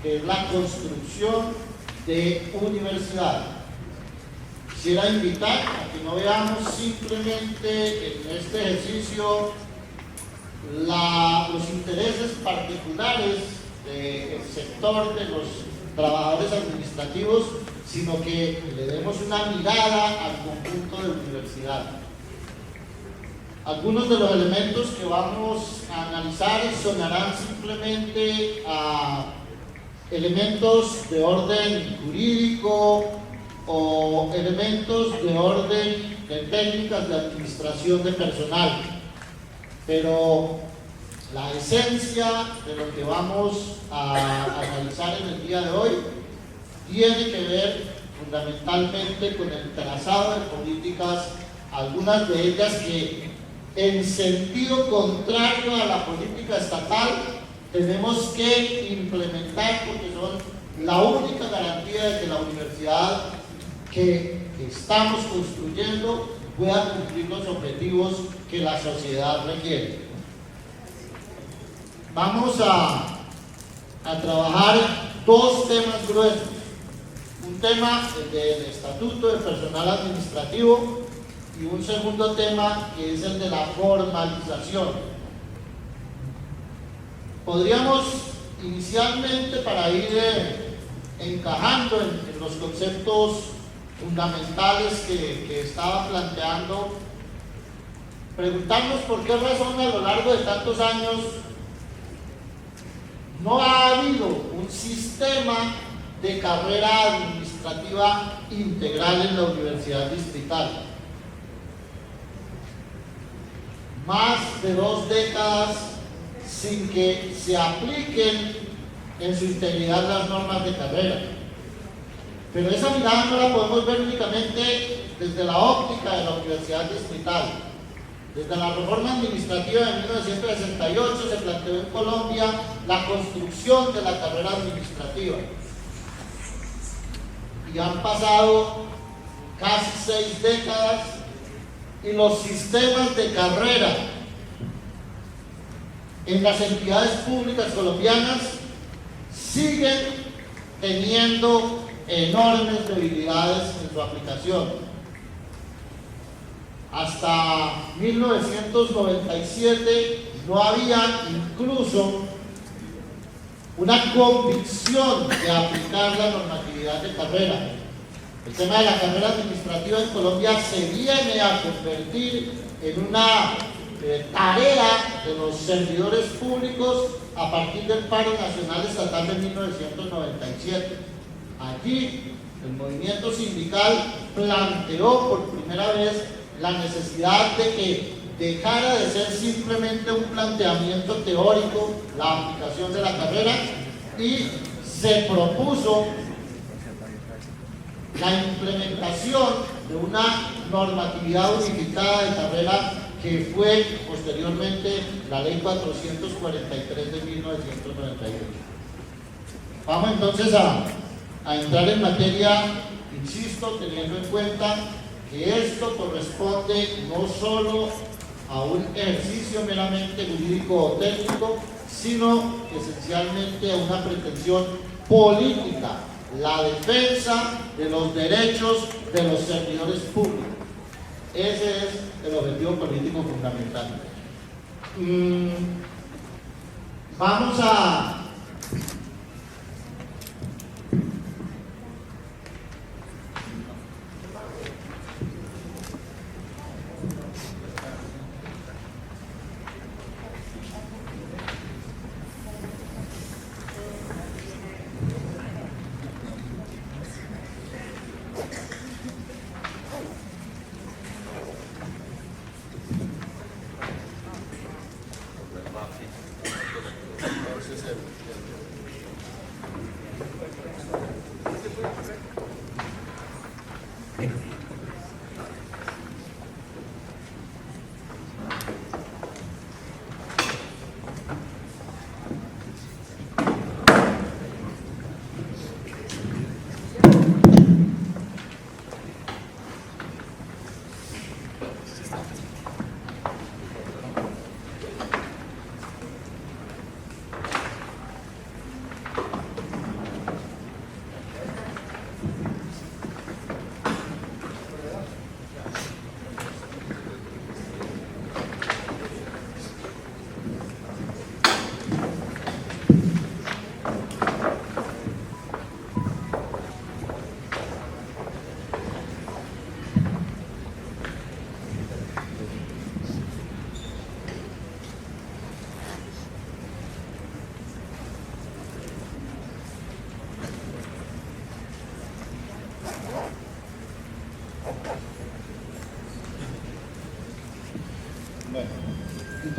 que es la construcción de universidad. Quisiera invitar a que no veamos simplemente en este ejercicio los intereses particulares del sector de los trabajadores administrativos, sino que le demos una mirada al conjunto de la universidad. Algunos de los elementos que vamos a analizar sonarán simplemente a elementos de orden jurídico o elementos de orden de técnicas de administración de personal, pero la esencia de lo que vamos a analizar en el día de hoy tiene que ver fundamentalmente con el trazado de políticas, algunas de ellas que en sentido contrario a la política estatal tenemos que implementar, porque son la única garantía de que la universidad que estamos construyendo pueda cumplir los objetivos que la sociedad requiere. Vamos a trabajar dos temas gruesos. Un tema, el del estatuto del personal administrativo, y un segundo tema que es el de la formalización. Podríamos inicialmente, para ir encajando en los conceptos fundamentales que estaba planteando, preguntarnos por qué razón a lo largo de tantos años no ha habido un sistema de carrera administrativa integral en la Universidad Distrital. Más de 2 décadas sin que se apliquen en su integridad las normas de carrera. Pero esa mirada no la podemos ver únicamente desde la óptica de la Universidad Distrital. Desde la reforma administrativa de 1968 se planteó en Colombia la construcción de la carrera administrativa. Y han pasado casi 6 décadas y los sistemas de carrera en las entidades públicas colombianas siguen teniendo enormes debilidades en su aplicación. Hasta 1997 no había incluso una convicción de aplicar la normatividad de carrera. El tema de la carrera administrativa en Colombia se viene a convertir en una tarea de los servidores públicos a partir del paro nacional estatal de 1997. Allí el movimiento sindical planteó por primera vez la necesidad de que dejara de ser simplemente un planteamiento teórico la aplicación de la carrera y se propuso la implementación de una normatividad unificada de carrera que fue posteriormente la Ley 443 de 1998. Vamos entonces a entrar en materia, insisto, teniendo en cuenta que esto corresponde no solo a un ejercicio meramente jurídico o técnico, sino esencialmente a una pretensión política, la defensa de los derechos de los servidores públicos. Ese es el objetivo político fundamental. Vamos a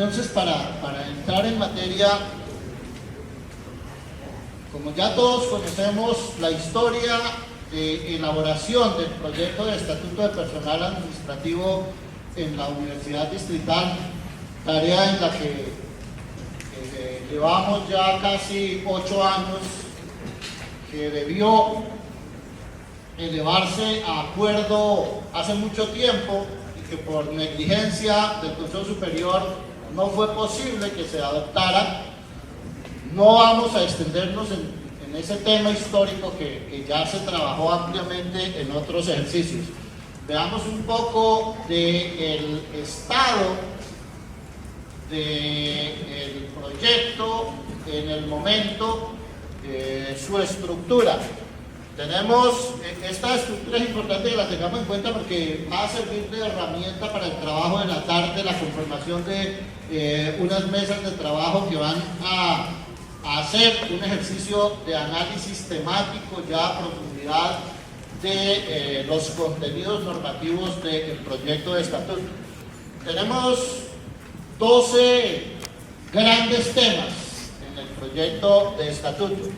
Entonces, para entrar en materia, como ya todos conocemos la historia de elaboración del proyecto de Estatuto de Personal Administrativo en la Universidad Distrital, tarea en la que llevamos ya casi 8 años, que debió elevarse a acuerdo hace mucho tiempo y que por negligencia del Consejo Superior no fue posible que se adoptara. No vamos a extendernos en ese tema histórico que ya se trabajó ampliamente en otros ejercicios. Veamos un poco del estado del proyecto en el momento, su estructura. Tenemos, esta estructura es importante que la tengamos en cuenta porque va a servir de herramienta para el trabajo de la tarde, la conformación de unas mesas de trabajo que van a hacer un ejercicio de análisis temático ya a profundidad de los contenidos normativos del proyecto de estatuto. Tenemos 12 grandes temas en el proyecto de estatuto.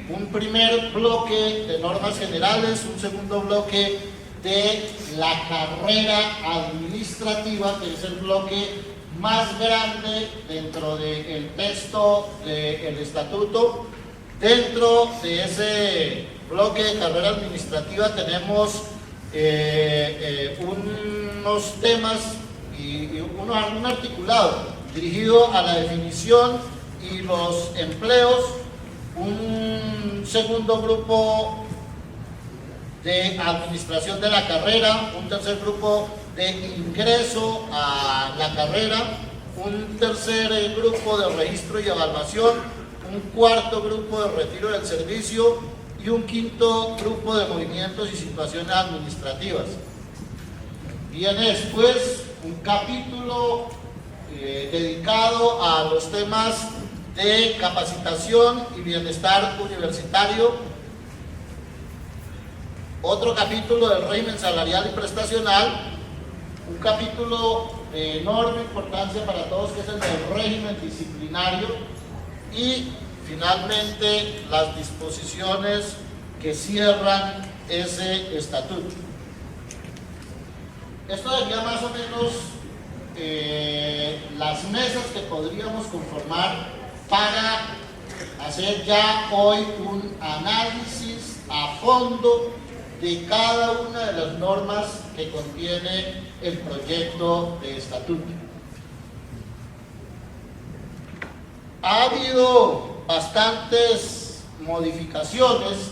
Un primer bloque de normas generales, un segundo bloque de la carrera administrativa, que es el bloque más grande dentro del texto del estatuto. Dentro de ese bloque de carrera administrativa tenemos unos temas y un articulado dirigido a la definición y los empleos, un segundo grupo de administración de la carrera, un tercer grupo de ingreso a la carrera, un tercer grupo de registro y evaluación, un cuarto grupo de retiro del servicio y un quinto grupo de movimientos y situaciones administrativas. Viene después un capítulo dedicado a los temas de capacitación y bienestar universitario, otro capítulo del régimen salarial y prestacional, un capítulo de enorme importancia para todos que es el del régimen disciplinario y finalmente las disposiciones que cierran ese estatuto. Esto sería más o menos las mesas que podríamos conformar para hacer ya hoy un análisis a fondo de cada una de las normas que contiene el proyecto de estatuto. Ha habido bastantes modificaciones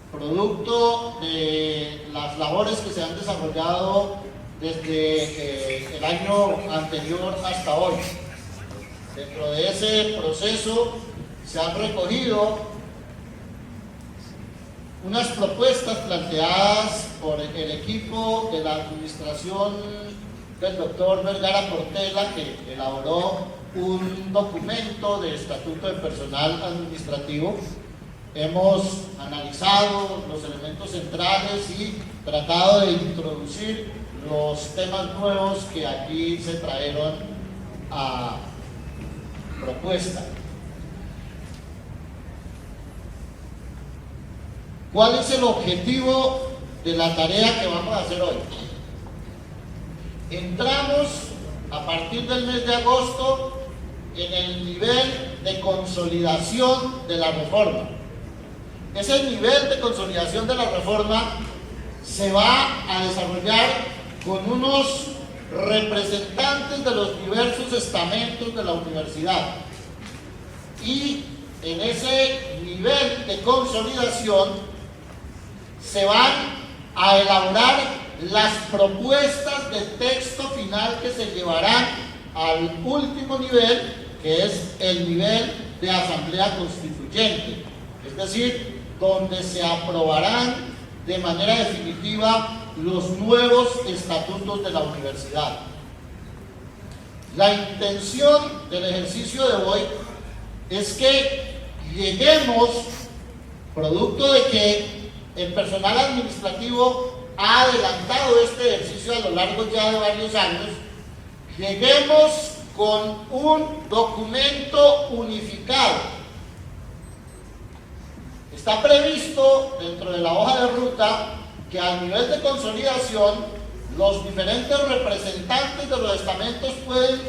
producto de las labores que se han desarrollado desde el año anterior hasta hoy. Dentro de ese proceso se han recogido unas propuestas planteadas por el equipo de la administración del doctor Vergara Portela, que elaboró un documento de estatuto de personal administrativo. Hemos analizado los elementos centrales y tratado de introducir los temas nuevos que aquí se trajeron a propuesta. ¿Cuál es el objetivo de la tarea que vamos a hacer hoy? Entramos a partir del mes de agosto en el nivel de consolidación de la reforma. Ese nivel de consolidación de la reforma se va a desarrollar con unos representantes de los diversos estamentos de la universidad. Y en ese nivel de consolidación se van a elaborar las propuestas de texto final que se llevarán al último nivel, que es el nivel de asamblea constituyente, es decir, donde se aprobarán de manera definitiva los nuevos estatutos de la universidad. La intención del ejercicio de hoy es que lleguemos, producto de que el personal administrativo ha adelantado este ejercicio a lo largo ya de varios años, lleguemos con un documento unificado. Está previsto dentro de la hoja de ruta que a nivel de consolidación los diferentes representantes de los estamentos pueden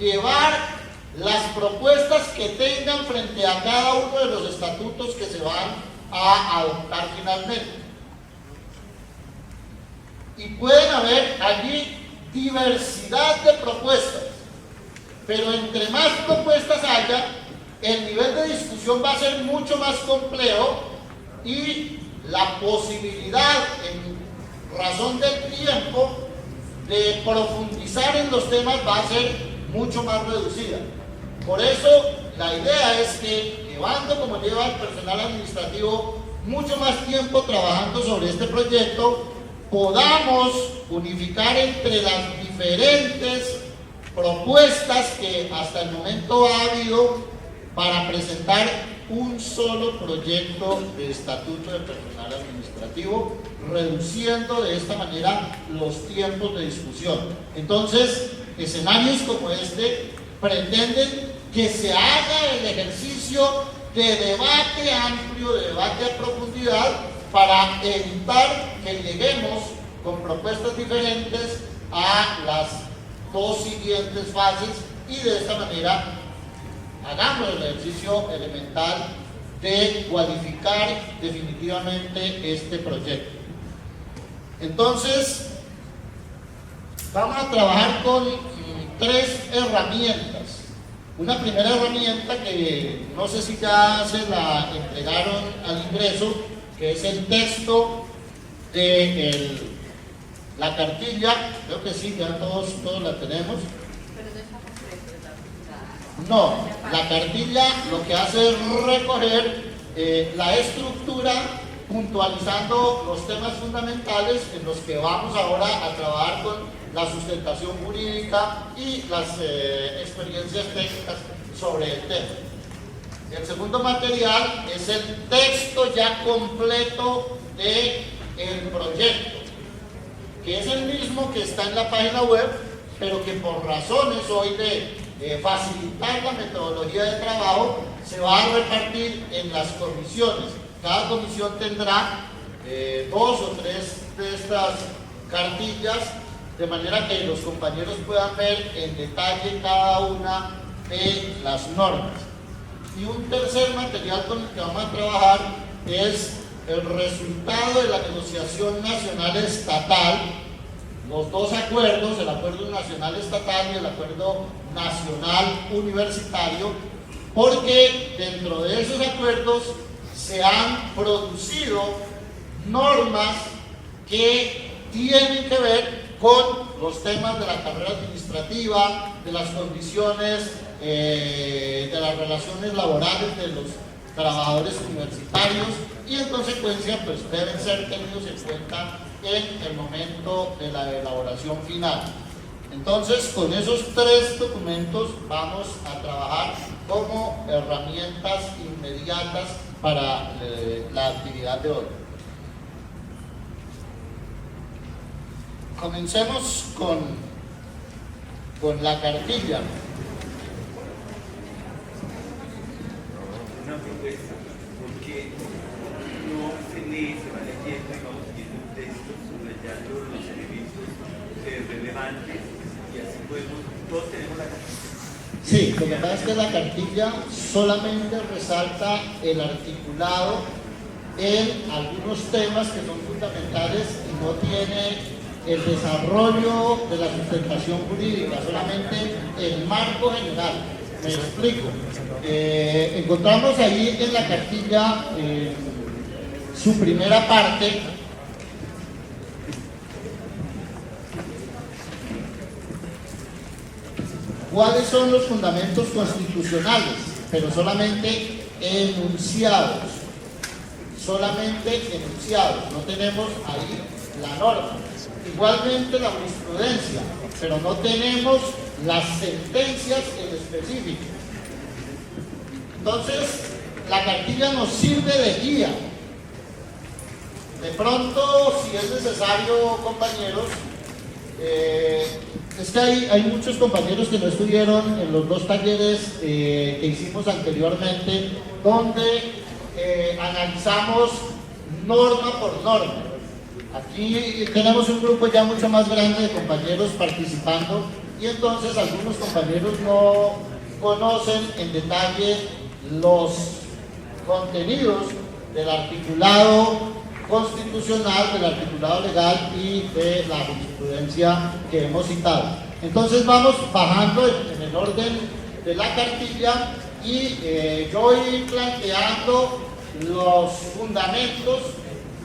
llevar las propuestas que tengan frente a cada uno de los estatutos que se van a adoptar finalmente. Y pueden haber allí diversidad de propuestas, pero entre más propuestas haya, el nivel de discusión va a ser mucho más complejo y la posibilidad, en razón del tiempo, de profundizar en los temas va a ser mucho más reducida. Por eso, la idea es que, llevando como lleva el personal administrativo mucho más tiempo trabajando sobre este proyecto, podamos unificar entre las diferentes propuestas que hasta el momento ha habido para presentar un solo proyecto de estatuto de personal administrativo, reduciendo de esta manera los tiempos de discusión. Entonces, escenarios como este pretenden que se haga el ejercicio de debate amplio, de debate a profundidad, para evitar que lleguemos con propuestas diferentes a las dos siguientes fases y de esta manera hagamos el ejercicio elemental de cualificar definitivamente este proyecto. Entonces, vamos a trabajar con tres herramientas. Una primera herramienta que no sé si ya se la entregaron al ingreso, que es el texto de la cartilla. Creo que sí, ya todos la tenemos. No, la cartilla lo que hace es recoger la estructura, puntualizando los temas fundamentales en los que vamos ahora a trabajar con la sustentación jurídica y las experiencias técnicas sobre el tema. El segundo material es el texto ya completo del proyecto, que es el mismo que está en la página web, pero que por razones hoy de facilitar la metodología de trabajo se va a repartir en las comisiones. Cada comisión tendrá 2 o 3 de estas cartillas, de manera que los compañeros puedan ver en detalle cada una de las normas. Y un tercer material con el que vamos a trabajar es el resultado de la negociación nacional estatal, los dos acuerdos, el acuerdo nacional estatal y el acuerdo nacional universitario, porque dentro de esos acuerdos se han producido normas que tienen que ver con los temas de la carrera administrativa, de las condiciones, de las relaciones laborales de los trabajadores universitarios, y en consecuencia pues deben ser tenidos en cuenta en el momento de la elaboración final. Entonces, con esos 3 documentos vamos a trabajar como herramientas inmediatas para la actividad de hoy. Comencemos con la cartilla. Una propuesta, porque no se lee, se va leyendo y vamos viendo un texto, subrayando los elementos relevantes y así podemos, todos tenemos la cartilla. Sí, lo que pasa es que la cartilla solamente resalta el articulado en algunos temas que son fundamentales y no tiene el desarrollo de la sustentación jurídica, solamente el marco general. Me explico. Encontramos ahí en la cartilla su primera parte, cuáles son los fundamentos constitucionales, pero solamente enunciados, no tenemos ahí la norma. Igualmente la jurisprudencia, pero no tenemos las sentencias en específico. Entonces, la cartilla nos sirve de guía. De pronto, si es necesario, compañeros, es que hay muchos compañeros que no estuvieron en los dos talleres que hicimos anteriormente, donde analizamos norma por norma. Aquí tenemos un grupo ya mucho más grande de compañeros participando y entonces algunos compañeros no conocen en detalle los contenidos del articulado constitucional, del articulado legal y de la jurisprudencia que hemos citado. Entonces vamos bajando en el orden de la cartilla y yo voy planteando los fundamentos.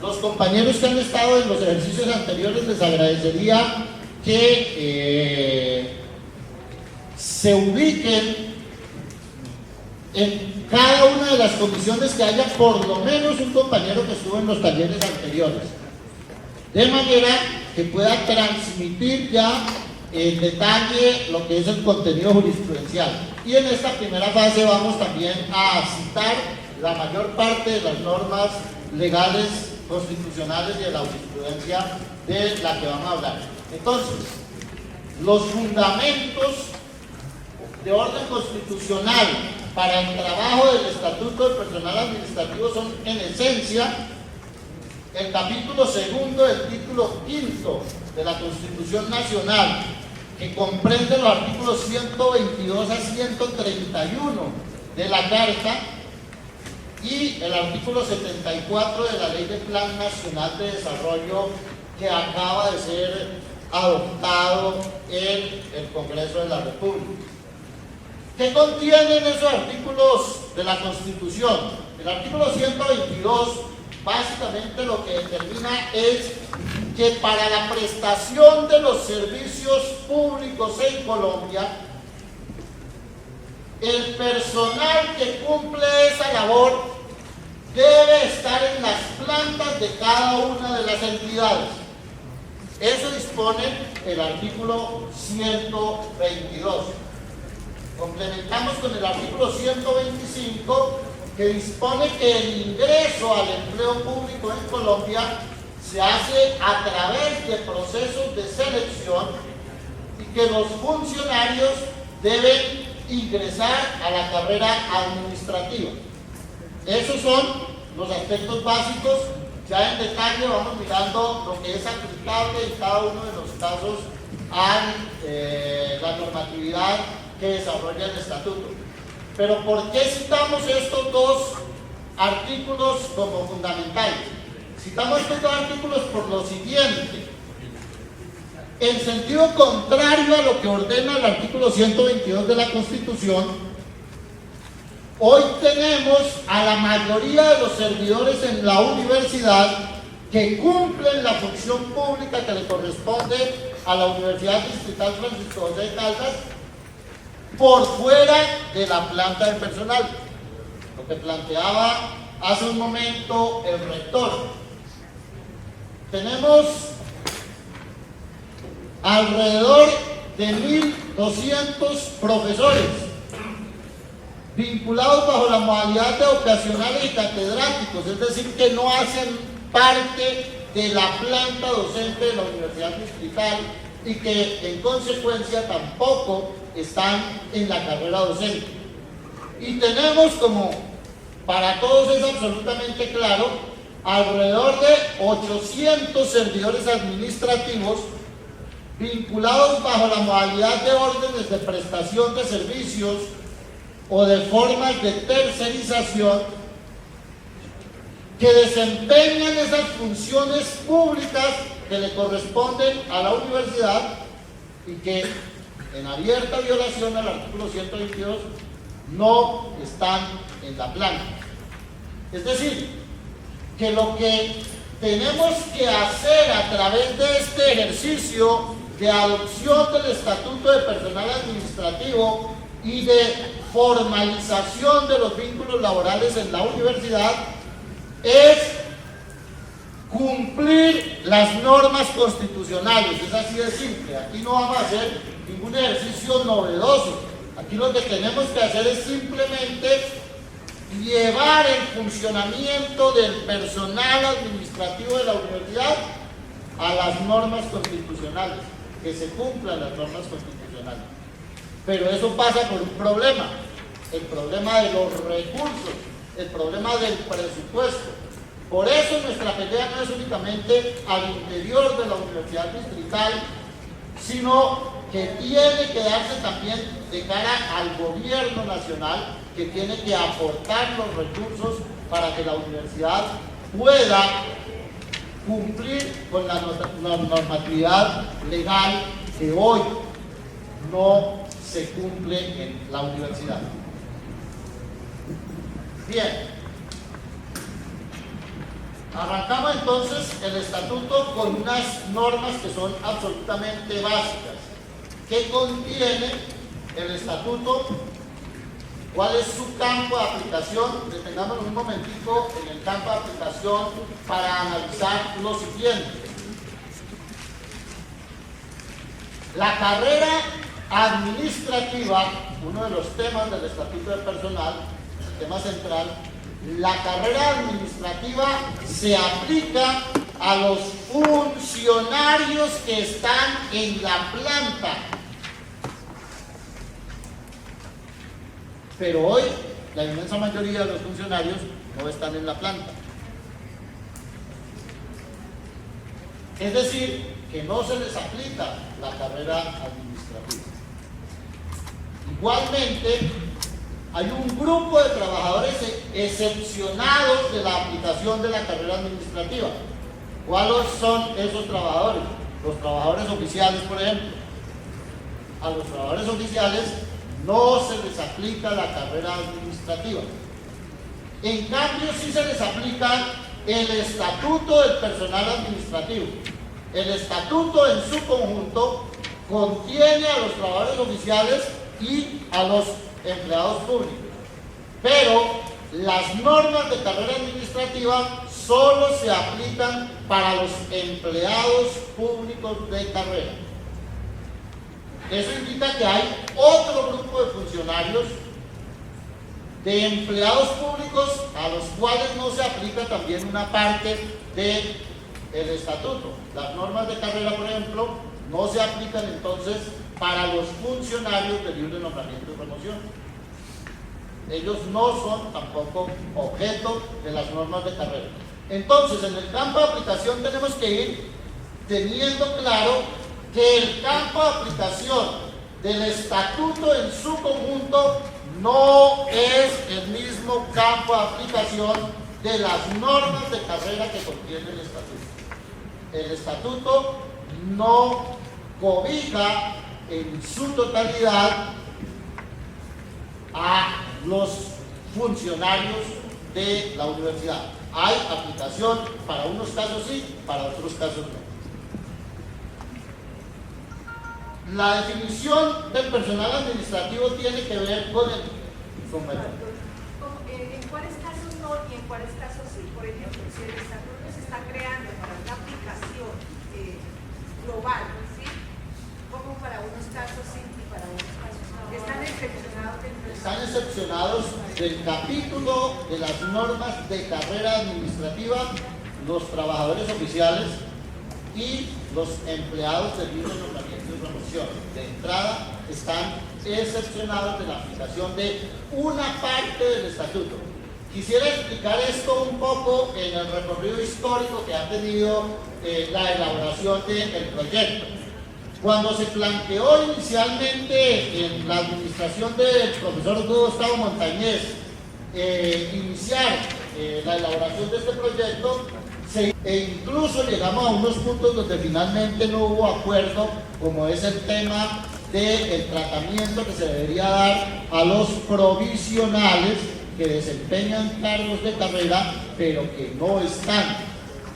Los compañeros que han estado en los ejercicios anteriores les agradecería que se ubiquen en cada una de las comisiones, que haya por lo menos un compañero que estuvo en los talleres anteriores, de manera que pueda transmitir ya en detalle lo que es el contenido jurisprudencial. Y en esta primera fase vamos también a citar la mayor parte de las normas legales constitucionales y de la jurisprudencia de la que vamos a hablar. Entonces, los fundamentos de orden constitucional para el trabajo del Estatuto del Personal Administrativo son, en esencia, el capítulo segundo del título quinto de la Constitución Nacional, que comprende los artículos 122 a 131 de la Carta, y el artículo 74 de la Ley de Plan Nacional de Desarrollo, que acaba de ser adoptado en el Congreso de la República. ¿Qué contienen esos artículos de la Constitución? El artículo 122 básicamente lo que determina es que para la prestación de los servicios públicos en Colombia, el personal que cumple esa labor debe estar en las plantas de cada una de las entidades. Eso dispone el artículo 122. Complementamos con el artículo 125, que dispone que el ingreso al empleo público en Colombia se hace a través de procesos de selección y que los funcionarios deben ingresar a la carrera administrativa. Esos son los aspectos básicos. Ya en detalle vamos mirando lo que es aplicable en cada uno de los casos a la normatividad que desarrolla el Estatuto. Pero ¿por qué citamos estos dos artículos como fundamentales? Citamos estos dos artículos por lo siguiente. En sentido contrario a lo que ordena el artículo 122 de la Constitución, hoy tenemos a la mayoría de los servidores en la universidad que cumplen la función pública que le corresponde a la Universidad Distrital Francisco José de Caldas por fuera de la planta de personal, lo que planteaba hace un momento el rector. Tenemos alrededor de 1.200 profesores vinculados bajo la modalidad de ocasionales y catedráticos, es decir, que no hacen parte de la planta docente de la Universidad Distrital y que en consecuencia tampoco están en la carrera docente. Y tenemos, como para todos es absolutamente claro, alrededor de 800 servidores administrativos vinculados bajo la modalidad de órdenes de prestación de servicios o de formas de tercerización que desempeñan esas funciones públicas que le corresponden a la universidad y que en abierta violación al artículo 122 no están en la planta. Es decir, que lo que tenemos que hacer a través de este ejercicio de adopción del Estatuto de Personal Administrativo y de formalización de los vínculos laborales en la universidad es cumplir las normas constitucionales. Es así de simple. Aquí no vamos a hacer ningún ejercicio novedoso. Aquí lo que tenemos que hacer es simplemente llevar el funcionamiento del personal administrativo de la universidad a las normas constitucionales. que se cumplan las normas constitucionales. Pero eso pasa por un problema, el problema de los recursos, el problema del presupuesto. Por eso nuestra pelea no es únicamente al interior de la Universidad Distrital, sino que tiene que darse también de cara al gobierno nacional, que tiene que aportar los recursos para que la universidad pueda cumplir con la normatividad legal que hoy no se cumple en la universidad. Bien, arrancamos entonces el estatuto con unas normas que son absolutamente básicas. ¿Qué contiene el estatuto? ¿Cuál es su campo de aplicación? Detengámonos un momentico en el campo de aplicación para analizar lo siguiente. La carrera administrativa, uno de los temas del estatuto de personal, el tema central, la carrera administrativa se aplica a los funcionarios que están en la planta. Pero hoy la inmensa mayoría de los funcionarios no están en la planta. Es decir, que no se les aplica la carrera administrativa. Igualmente, hay un grupo de trabajadores excepcionados de la aplicación de la carrera administrativa. ¿Cuáles son esos trabajadores? Los trabajadores oficiales, por ejemplo. A los trabajadores oficiales no se les aplica la carrera administrativa. En cambio, sí se les aplica el estatuto del personal administrativo. El estatuto en su conjunto contiene a los trabajadores oficiales y a los empleados públicos. Pero las normas de carrera administrativa solo se aplican para los empleados públicos de carrera. Eso indica que hay otro grupo de funcionarios, de empleados públicos, a los cuales no se aplica también una parte del estatuto. Las normas de carrera, por ejemplo, no se aplican entonces para los funcionarios de libre nombramiento y promoción. Ellos no son tampoco objeto de las normas de carrera. Entonces, en el campo de aplicación tenemos que ir teniendo claro que el campo de aplicación del estatuto en su conjunto no es el mismo campo de aplicación de las normas de carrera que contiene el estatuto. El estatuto no cobija en su totalidad a los funcionarios de la universidad. Hay aplicación para unos casos sí, para otros casos no. La definición del personal administrativo tiene que ver con el... ¿En cuáles casos no y en cuáles casos sí? Por ejemplo, si el estatuto se está creando para una aplicación global, ¿sí? Como para unos casos sí y para unos casos no. ¿Están excepcionados dentro de... Están excepcionados del capítulo de las normas de carrera administrativa los trabajadores oficiales y los empleados de libre nombramiento y promoción. De entrada están excepcionados de la aplicación de una parte del estatuto. Quisiera explicar esto un poco en el recorrido histórico que ha tenido la elaboración del proyecto. Cuando se planteó inicialmente en la administración del profesor Gustavo Montañez iniciar la elaboración de este proyecto, incluso llegamos a unos puntos donde finalmente no hubo acuerdo, como es el tema del tratamiento que se debería dar a los provisionales que desempeñan cargos de carrera, pero que no están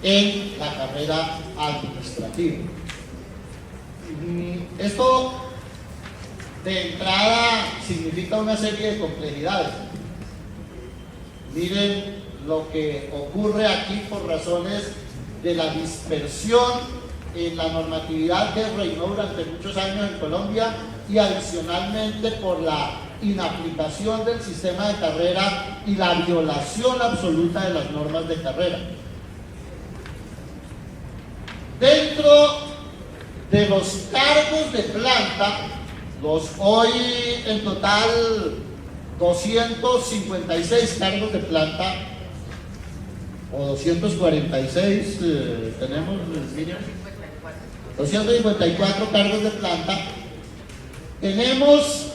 en la carrera administrativa. Esto de entrada significa una serie de complejidades. Miren lo que ocurre aquí por razones de la dispersión en la normatividad que reinó durante muchos años en Colombia y adicionalmente por la inaplicación del sistema de carrera y la violación absoluta de las normas de carrera. Dentro de los cargos de planta, los hoy en total 256 cargos de planta, o 246 tenemos, Miriam, 254 cargos de planta, tenemos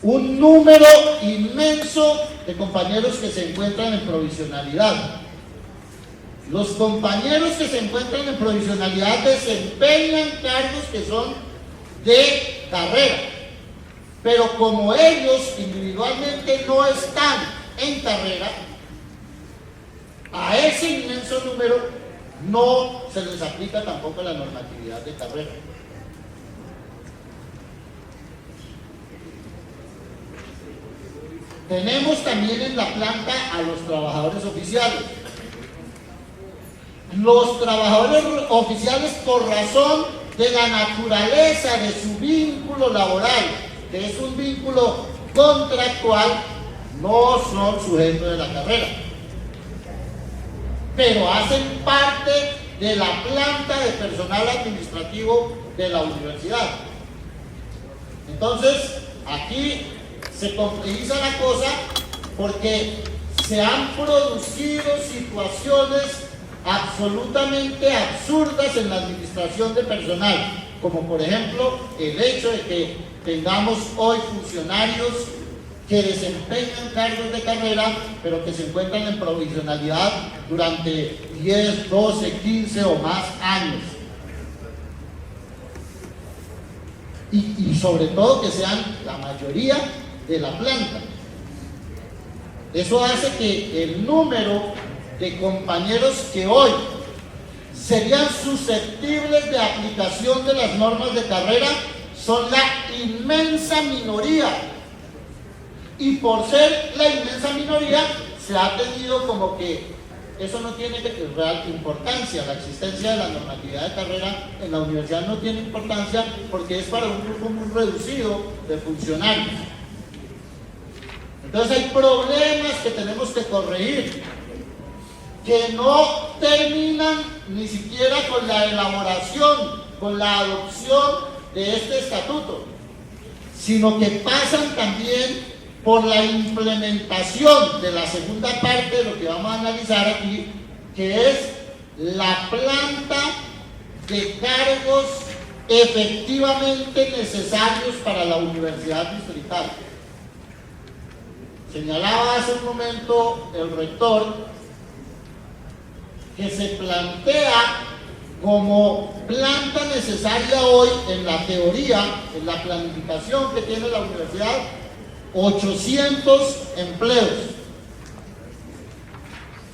un número inmenso de compañeros que se encuentran en provisionalidad. Los compañeros que se encuentran en provisionalidad desempeñan cargos que son de carrera, pero como ellos individualmente no están en carrera, a ese inmenso número no se les aplica tampoco la normatividad de carrera. Tenemos también en la planta a los trabajadores oficiales. Los trabajadores oficiales, por razón de la naturaleza de su vínculo laboral, que es un vínculo contractual, no son sujetos de la carrera, pero hacen parte de la planta de personal administrativo de la universidad. Entonces, aquí se complejiza la cosa porque se han producido situaciones absolutamente absurdas en la administración de personal, como por ejemplo el hecho de que tengamos hoy funcionarios que desempeñan cargos de carrera, pero que se encuentran en provisionalidad durante 10, 12, 15 o más años. Y sobre todo que sean la mayoría de la planta. Eso hace que el número de compañeros que hoy serían susceptibles de aplicación de las normas de carrera son la inmensa minoría. Y por ser la inmensa minoría, se ha tenido como que eso no tiene real importancia. La existencia de la normatividad de carrera en la universidad no tiene importancia porque es para un grupo muy reducido de funcionarios. Entonces hay problemas que tenemos que corregir, que no terminan ni siquiera con la elaboración, con la adopción de este estatuto, sino que pasan también por la implementación de la segunda parte de lo que vamos a analizar aquí, que es la planta de cargos efectivamente necesarios para la universidad distrital. Señalaba hace un momento el rector que se plantea como planta necesaria hoy en la teoría, en la planificación que tiene la universidad, 800 empleos.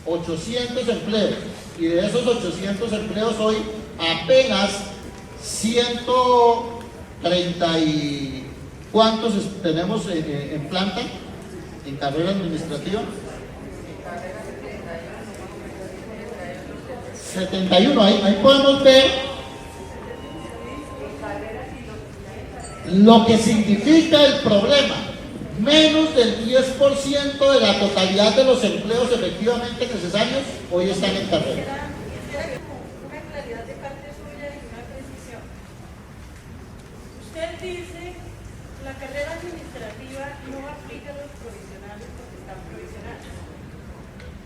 800 empleos. Y de esos 800 empleos hoy apenas 130 y ¿cuántos tenemos en planta? En carrera administrativa. 71, ahí podemos ver lo que significa el problema. Menos del 10% de la totalidad de los empleos efectivamente necesarios hoy están en carrera. Quisiera una claridad de parte suya y una precisión. Usted dice la carrera administrativa no aplica a los provisionales porque están provisionales.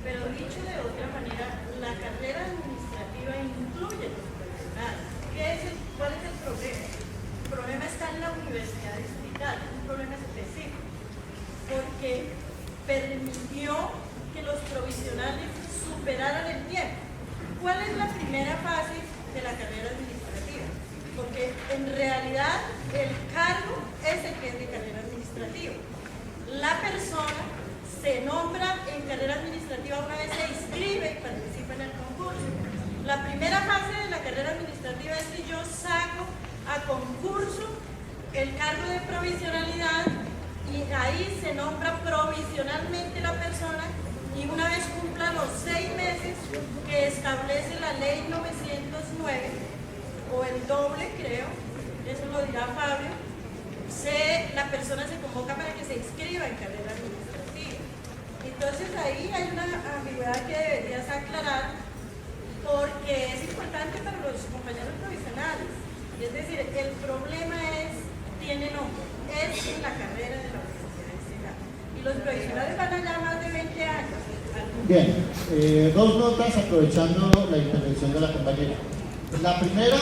Pero dicho de otra manera, la carrera administrativa incluye los provisionales. ¿Cuál es el problema? El problema está en la universidad distrital, es un problema específico, porque permitió que los provisionales superaran el tiempo. ¿Cuál es la primera fase de la carrera administrativa? Porque en realidad el cargo es el que es de carrera administrativa. La persona se nombra en carrera administrativa una vez se inscribe y participa en el concurso. La primera fase de la carrera administrativa es que yo saco a concurso el cargo de provisionalidad y ahí se nombra provisionalmente la persona y una vez cumpla los 6 meses que establece la ley 909 o el doble, creo, eso lo dirá Fabio, la persona se convoca para que se inscriba en carrera administrativa. Entonces ahí hay una ambigüedad que deberías aclarar porque es importante para los compañeros provisionales. Es Bien, dos notas aprovechando la intervención de la compañera. La primera,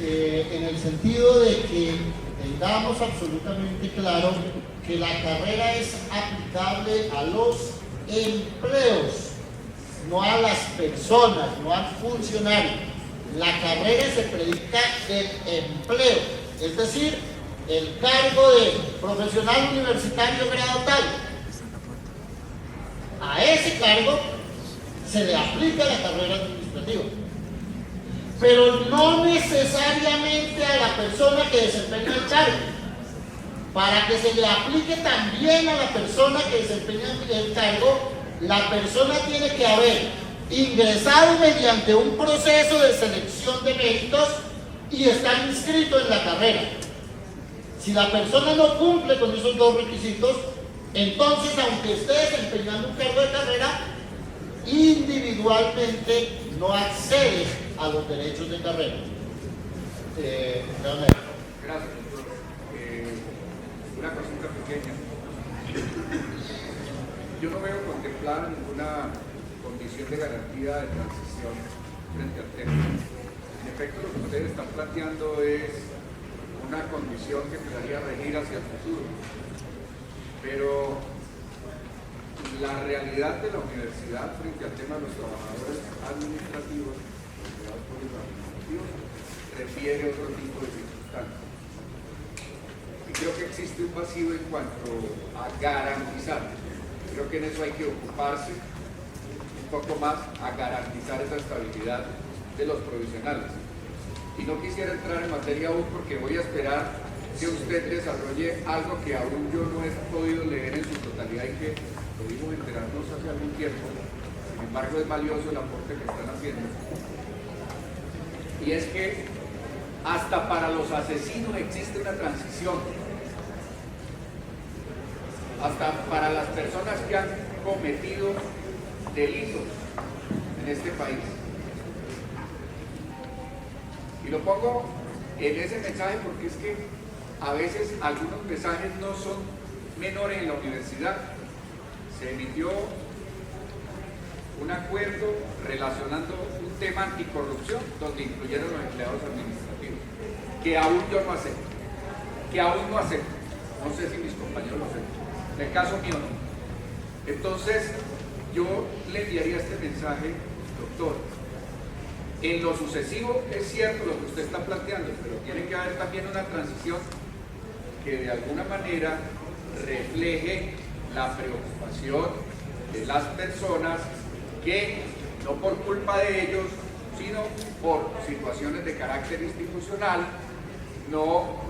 en el sentido de que tengamos absolutamente claro que la carrera es aplicable a los empleos, no a las personas, no al funcionario. La carrera se predica del empleo, es decir, el cargo de profesional universitario grado tal. A ese cargo se le aplica la carrera administrativa, pero no necesariamente a la persona que desempeña el cargo. Para que se le aplique también a la persona que desempeña el cargo, la persona tiene que haber ingresado mediante un proceso de selección de méritos y estar inscrito en la carrera. Si la persona no cumple con esos dos requisitos, entonces, aunque esté desempeñando un cargo de carrera, individualmente no accede a los derechos de carrera. Gracias, doctor. Una cosita pequeña. Yo no veo contemplada ninguna condición de garantía de transición frente al tema. En efecto, lo que ustedes están planteando es una condición que empezaría a regir hacia el futuro. Pero la realidad de la universidad frente al tema de los trabajadores administrativos, empleados públicos administrativos, refiere a otro tipo de circunstancias. Y creo que existe un vacío en cuanto a garantizar. Creo que en eso hay que ocuparse un poco más, a garantizar esa estabilidad de los provisionales. Y no quisiera entrar en materia aún porque voy a esperar que usted desarrolle algo que aún yo no he podido leer en su totalidad y que pudimos enterarnos hace algún tiempo. Sin embargo, es valioso el aporte que están haciendo. Y es que hasta para los asesinos existe una transición. Hasta para las personas que han cometido delitos en este país. Y lo pongo en ese mensaje porque es que a veces algunos mensajes no son menores en la universidad. Se emitió un acuerdo relacionando un tema anticorrupción donde incluyeron los empleados administrativos, que aún yo no acepto, no sé si mis compañeros lo aceptan, en el caso mío no. Entonces yo le enviaría este mensaje, doctor. En lo sucesivo es cierto lo que usted está planteando, pero tiene que haber también una transición que de alguna manera refleje la preocupación de las personas que, no por culpa de ellos, sino por situaciones de carácter institucional, no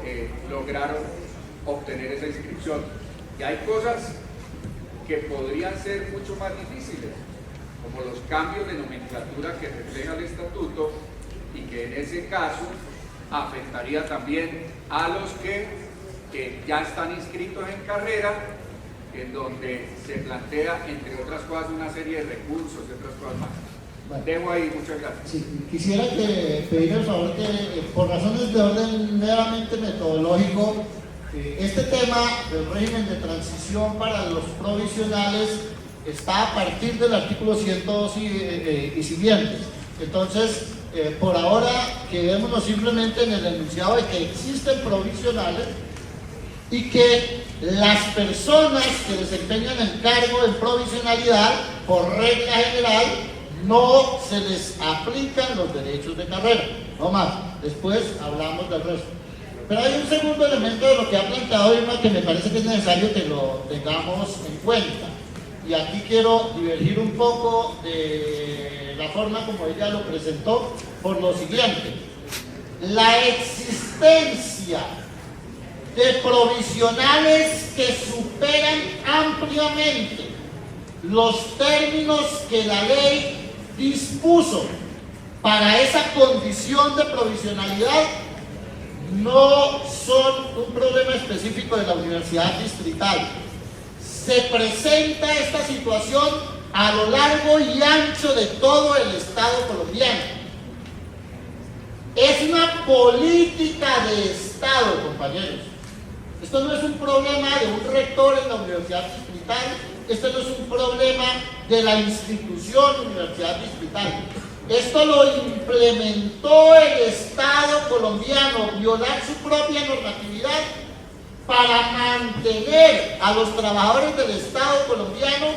lograron obtener esa inscripción. Y hay cosas que podrían ser mucho más difíciles, como los cambios de nomenclatura que refleja el estatuto y que en ese caso afectaría también a los que ya están inscritos en carrera, en donde se plantea, entre otras cosas, una serie de recursos y otras cosas más. Bueno, dejo ahí, muchas gracias. Sí, quisiera pedir el favor que, por razones de orden meramente metodológico, este tema del régimen de transición para los provisionales está a partir del artículo 102 y siguientes. Entonces, por ahora, quedémonos simplemente en el enunciado de que existen provisionales y que las personas que desempeñan el cargo en provisionalidad, por regla general, no se les aplican los derechos de carrera, no más. Después hablamos del resto. Pero hay un segundo elemento de lo que ha planteado Irma que me parece que es necesario que lo tengamos en cuenta. Y aquí quiero divergir un poco de la forma como ella lo presentó por lo siguiente. La existencia de provisionales que superan ampliamente los términos que la ley dispuso para esa condición de provisionalidad no son un problema específico de la Universidad Distrital. Se presenta esta situación a lo largo y ancho de todo el Estado colombiano. Es una política de Estado, compañeros. Esto no es un problema de un rector en la Universidad Distrital este no es un problema de la institución Universidad Distrital. Esto lo implementó el Estado colombiano, violar su propia normatividad para mantener a los trabajadores del Estado colombiano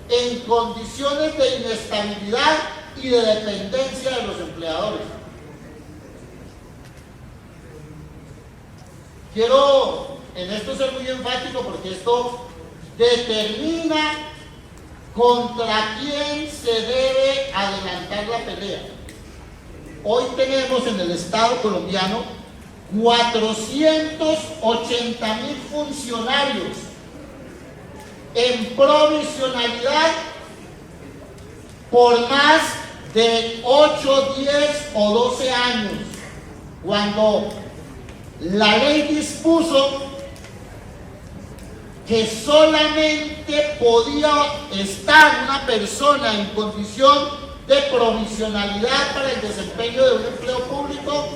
en condiciones de inestabilidad y de dependencia de los empleadores. Quiero en esto ser muy enfático porque esto determina contra quién se debe adelantar la pelea. Hoy tenemos en el Estado colombiano 480.000 funcionarios en provisionalidad por más de 8, 10 o 12 años, cuando la ley dispuso que solamente podía estar una persona en condición de provisionalidad para el desempeño de un empleo público,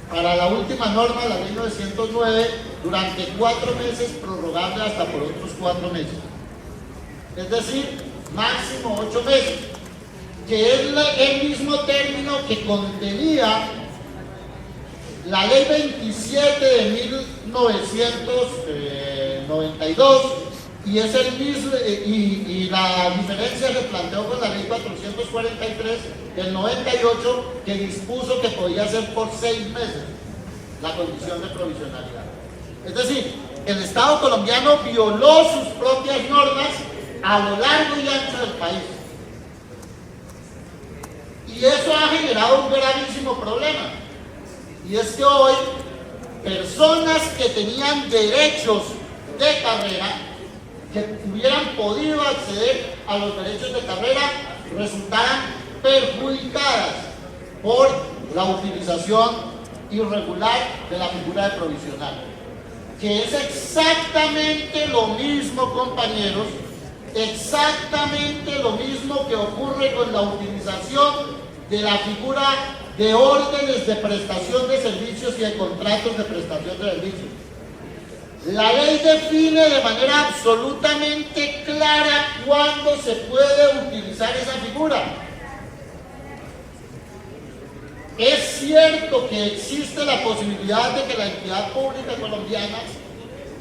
para la última norma de la ley 909, durante 4 meses, prorrogable hasta por otros 4 meses. Es decir, máximo 8 meses, que es el mismo término que contenía la ley 27 de 1992, y es el mismo, y la diferencia se planteó con la ley 443 del 98, que dispuso que podía ser por 6 meses la condición de provisionalidad. Es decir, el Estado colombiano violó sus propias normas a lo largo y ancho del país. Y eso ha generado un gravísimo problema. Y es que hoy, personas que tenían derechos de carrera, que hubieran podido acceder a los derechos de carrera, resultaran perjudicadas por la utilización irregular de la figura de provisional. Que es exactamente lo mismo, compañeros, exactamente lo mismo que ocurre con la utilización de la figura de órdenes de prestación de servicios y de contratos de prestación de servicios. La ley define de manera absolutamente clara cuándo se puede utilizar esa figura. Es cierto que existe la posibilidad de que la entidad pública colombiana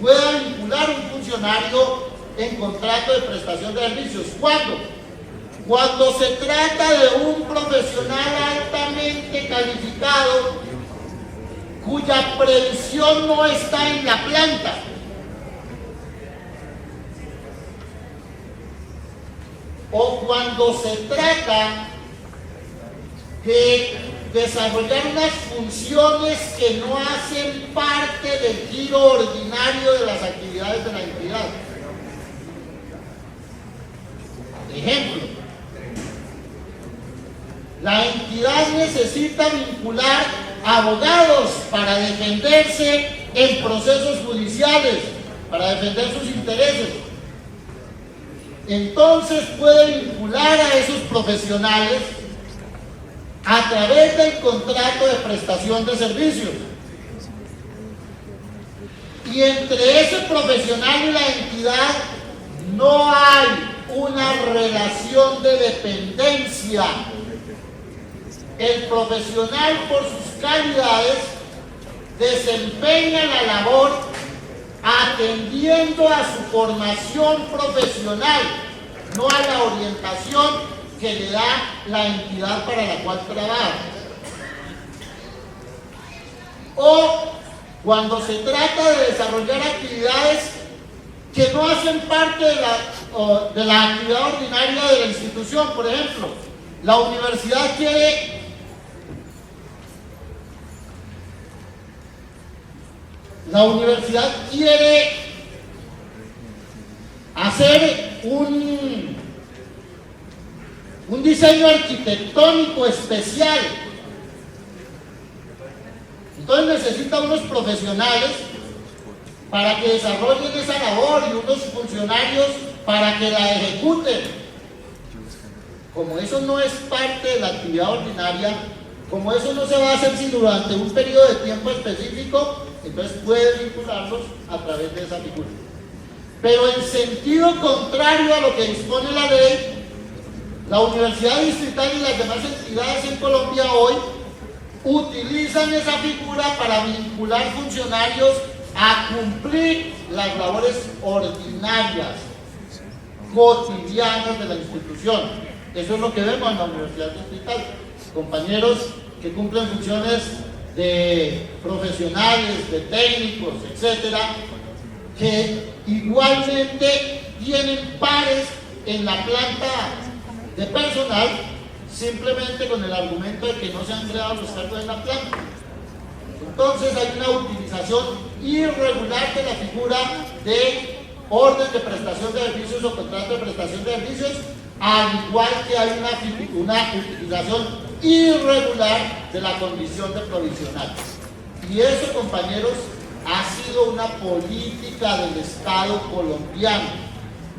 pueda vincular un funcionario en contrato de prestación de servicios. ¿Cuándo? Cuando se trata de un profesional altamente calificado cuya previsión no está en la planta. O cuando se trata de desarrollar unas funciones que no hacen parte del giro ordinario de las actividades de la entidad. Ejemplo, la entidad necesita vincular abogados para defenderse en procesos judiciales, para defender sus intereses. Entonces puede vincular a esos profesionales a través del contrato de prestación de servicios. Y entre ese profesional y la entidad no hay una relación de dependencia. El profesional, por sus calidades, desempeña la labor atendiendo a su formación profesional, no a la orientación que le da la entidad para la cual trabaja. O cuando se trata de desarrollar actividades que no hacen parte de la actividad ordinaria de la institución. Por ejemplo, la universidad quiere hacer un diseño arquitectónico especial. Entonces necesita unos profesionales para que desarrollen esa labor y unos funcionarios para que la ejecuten. Como eso no es parte de la actividad ordinaria, como eso no se va a hacer sino durante un periodo de tiempo específico, entonces puede vincularlos a través de esa figura. Pero en sentido contrario a lo que dispone la ley, la Universidad Distrital y las demás entidades en Colombia hoy utilizan esa figura para vincular funcionarios a cumplir las labores ordinarias, cotidianas de la institución. Eso es lo que vemos en la Universidad Distrital. Compañeros que cumplen funciones de profesionales, de técnicos, etcétera, que igualmente tienen pares en la planta de personal, simplemente con el argumento de que no se han creado los cargos en la planta. Entonces hay una utilización irregular de la figura de orden de prestación de servicios o contrato de prestación de servicios, al igual que hay una utilización irregular de la condición de provisional. Y eso, compañeros, ha sido una política del Estado colombiano.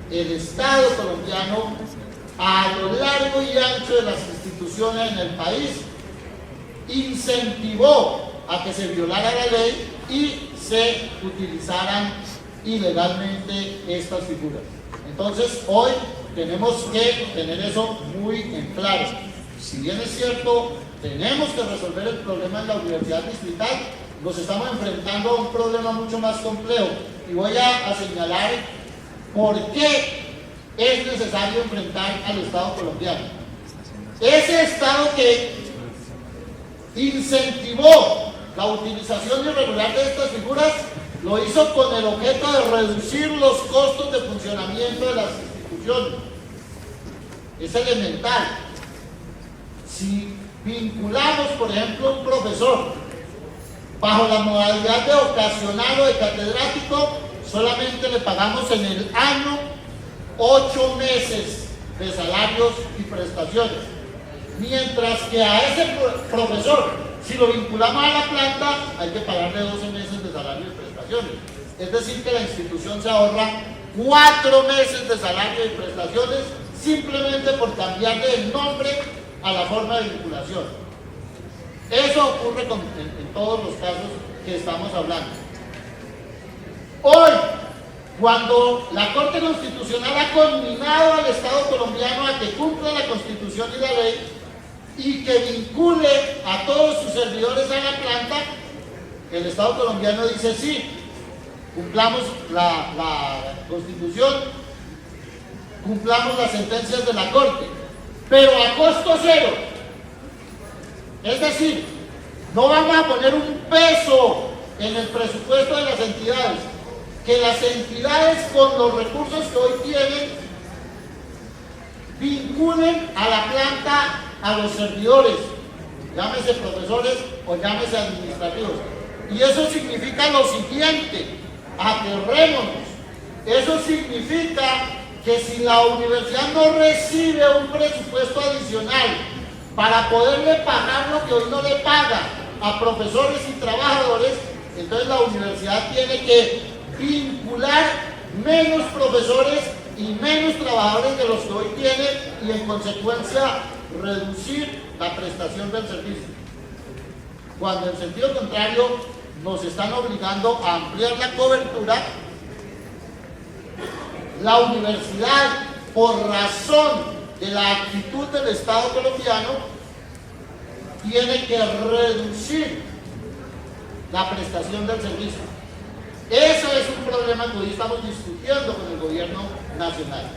El Estado colombiano, a lo largo y ancho de las instituciones en el país, incentivó a que se violara la ley y se utilizaran ilegalmente estas figuras. Entonces, hoy tenemos que tener eso muy en claro. Si bien es cierto, tenemos que resolver el problema en la Universidad Distrital, nos estamos enfrentando a un problema mucho más complejo. Y voy a señalar por qué es necesario enfrentar al Estado colombiano. Ese Estado que incentivó la utilización irregular de estas figuras, lo hizo con el objeto de reducir los costos de funcionamiento de las instituciones. Es elemental. Si vinculamos, por ejemplo, un profesor bajo la modalidad de ocasional o de catedrático, solamente le pagamos en el año 8 meses de salarios y prestaciones. Mientras que a ese profesor, si lo vinculamos a la planta, hay que pagarle 12 meses de salario y prestaciones. Es decir, que la institución se ahorra 4 meses de salario y prestaciones simplemente por cambiarle el nombre a la forma de vinculación. Eso ocurre en todos los casos que estamos hablando. Hoy, cuando la Corte Constitucional ha conminado al Estado colombiano a que cumpla la Constitución y la ley y que vincule a todos sus servidores a la planta, el Estado colombiano dice sí, cumplamos la Constitución, cumplamos las sentencias de la Corte, pero a costo cero. Es decir, no vamos a poner un peso en el presupuesto de las entidades, que las entidades con los recursos que hoy tienen vinculen a la planta a los servidores, llámese profesores o llámese administrativos. Y eso significa lo siguiente, aterrémonos, eso significa que si la universidad no recibe un presupuesto adicional para poderle pagar lo que hoy no le paga a profesores y trabajadores, entonces la universidad tiene que vincular menos profesores y menos trabajadores de los que hoy tiene y en consecuencia reducir la prestación del servicio. Cuando en sentido contrario nos están obligando a ampliar la cobertura, la universidad, por razón de la actitud del Estado colombiano, tiene que reducir la prestación del servicio. Eso es un problema que hoy estamos discutiendo con el gobierno nacional.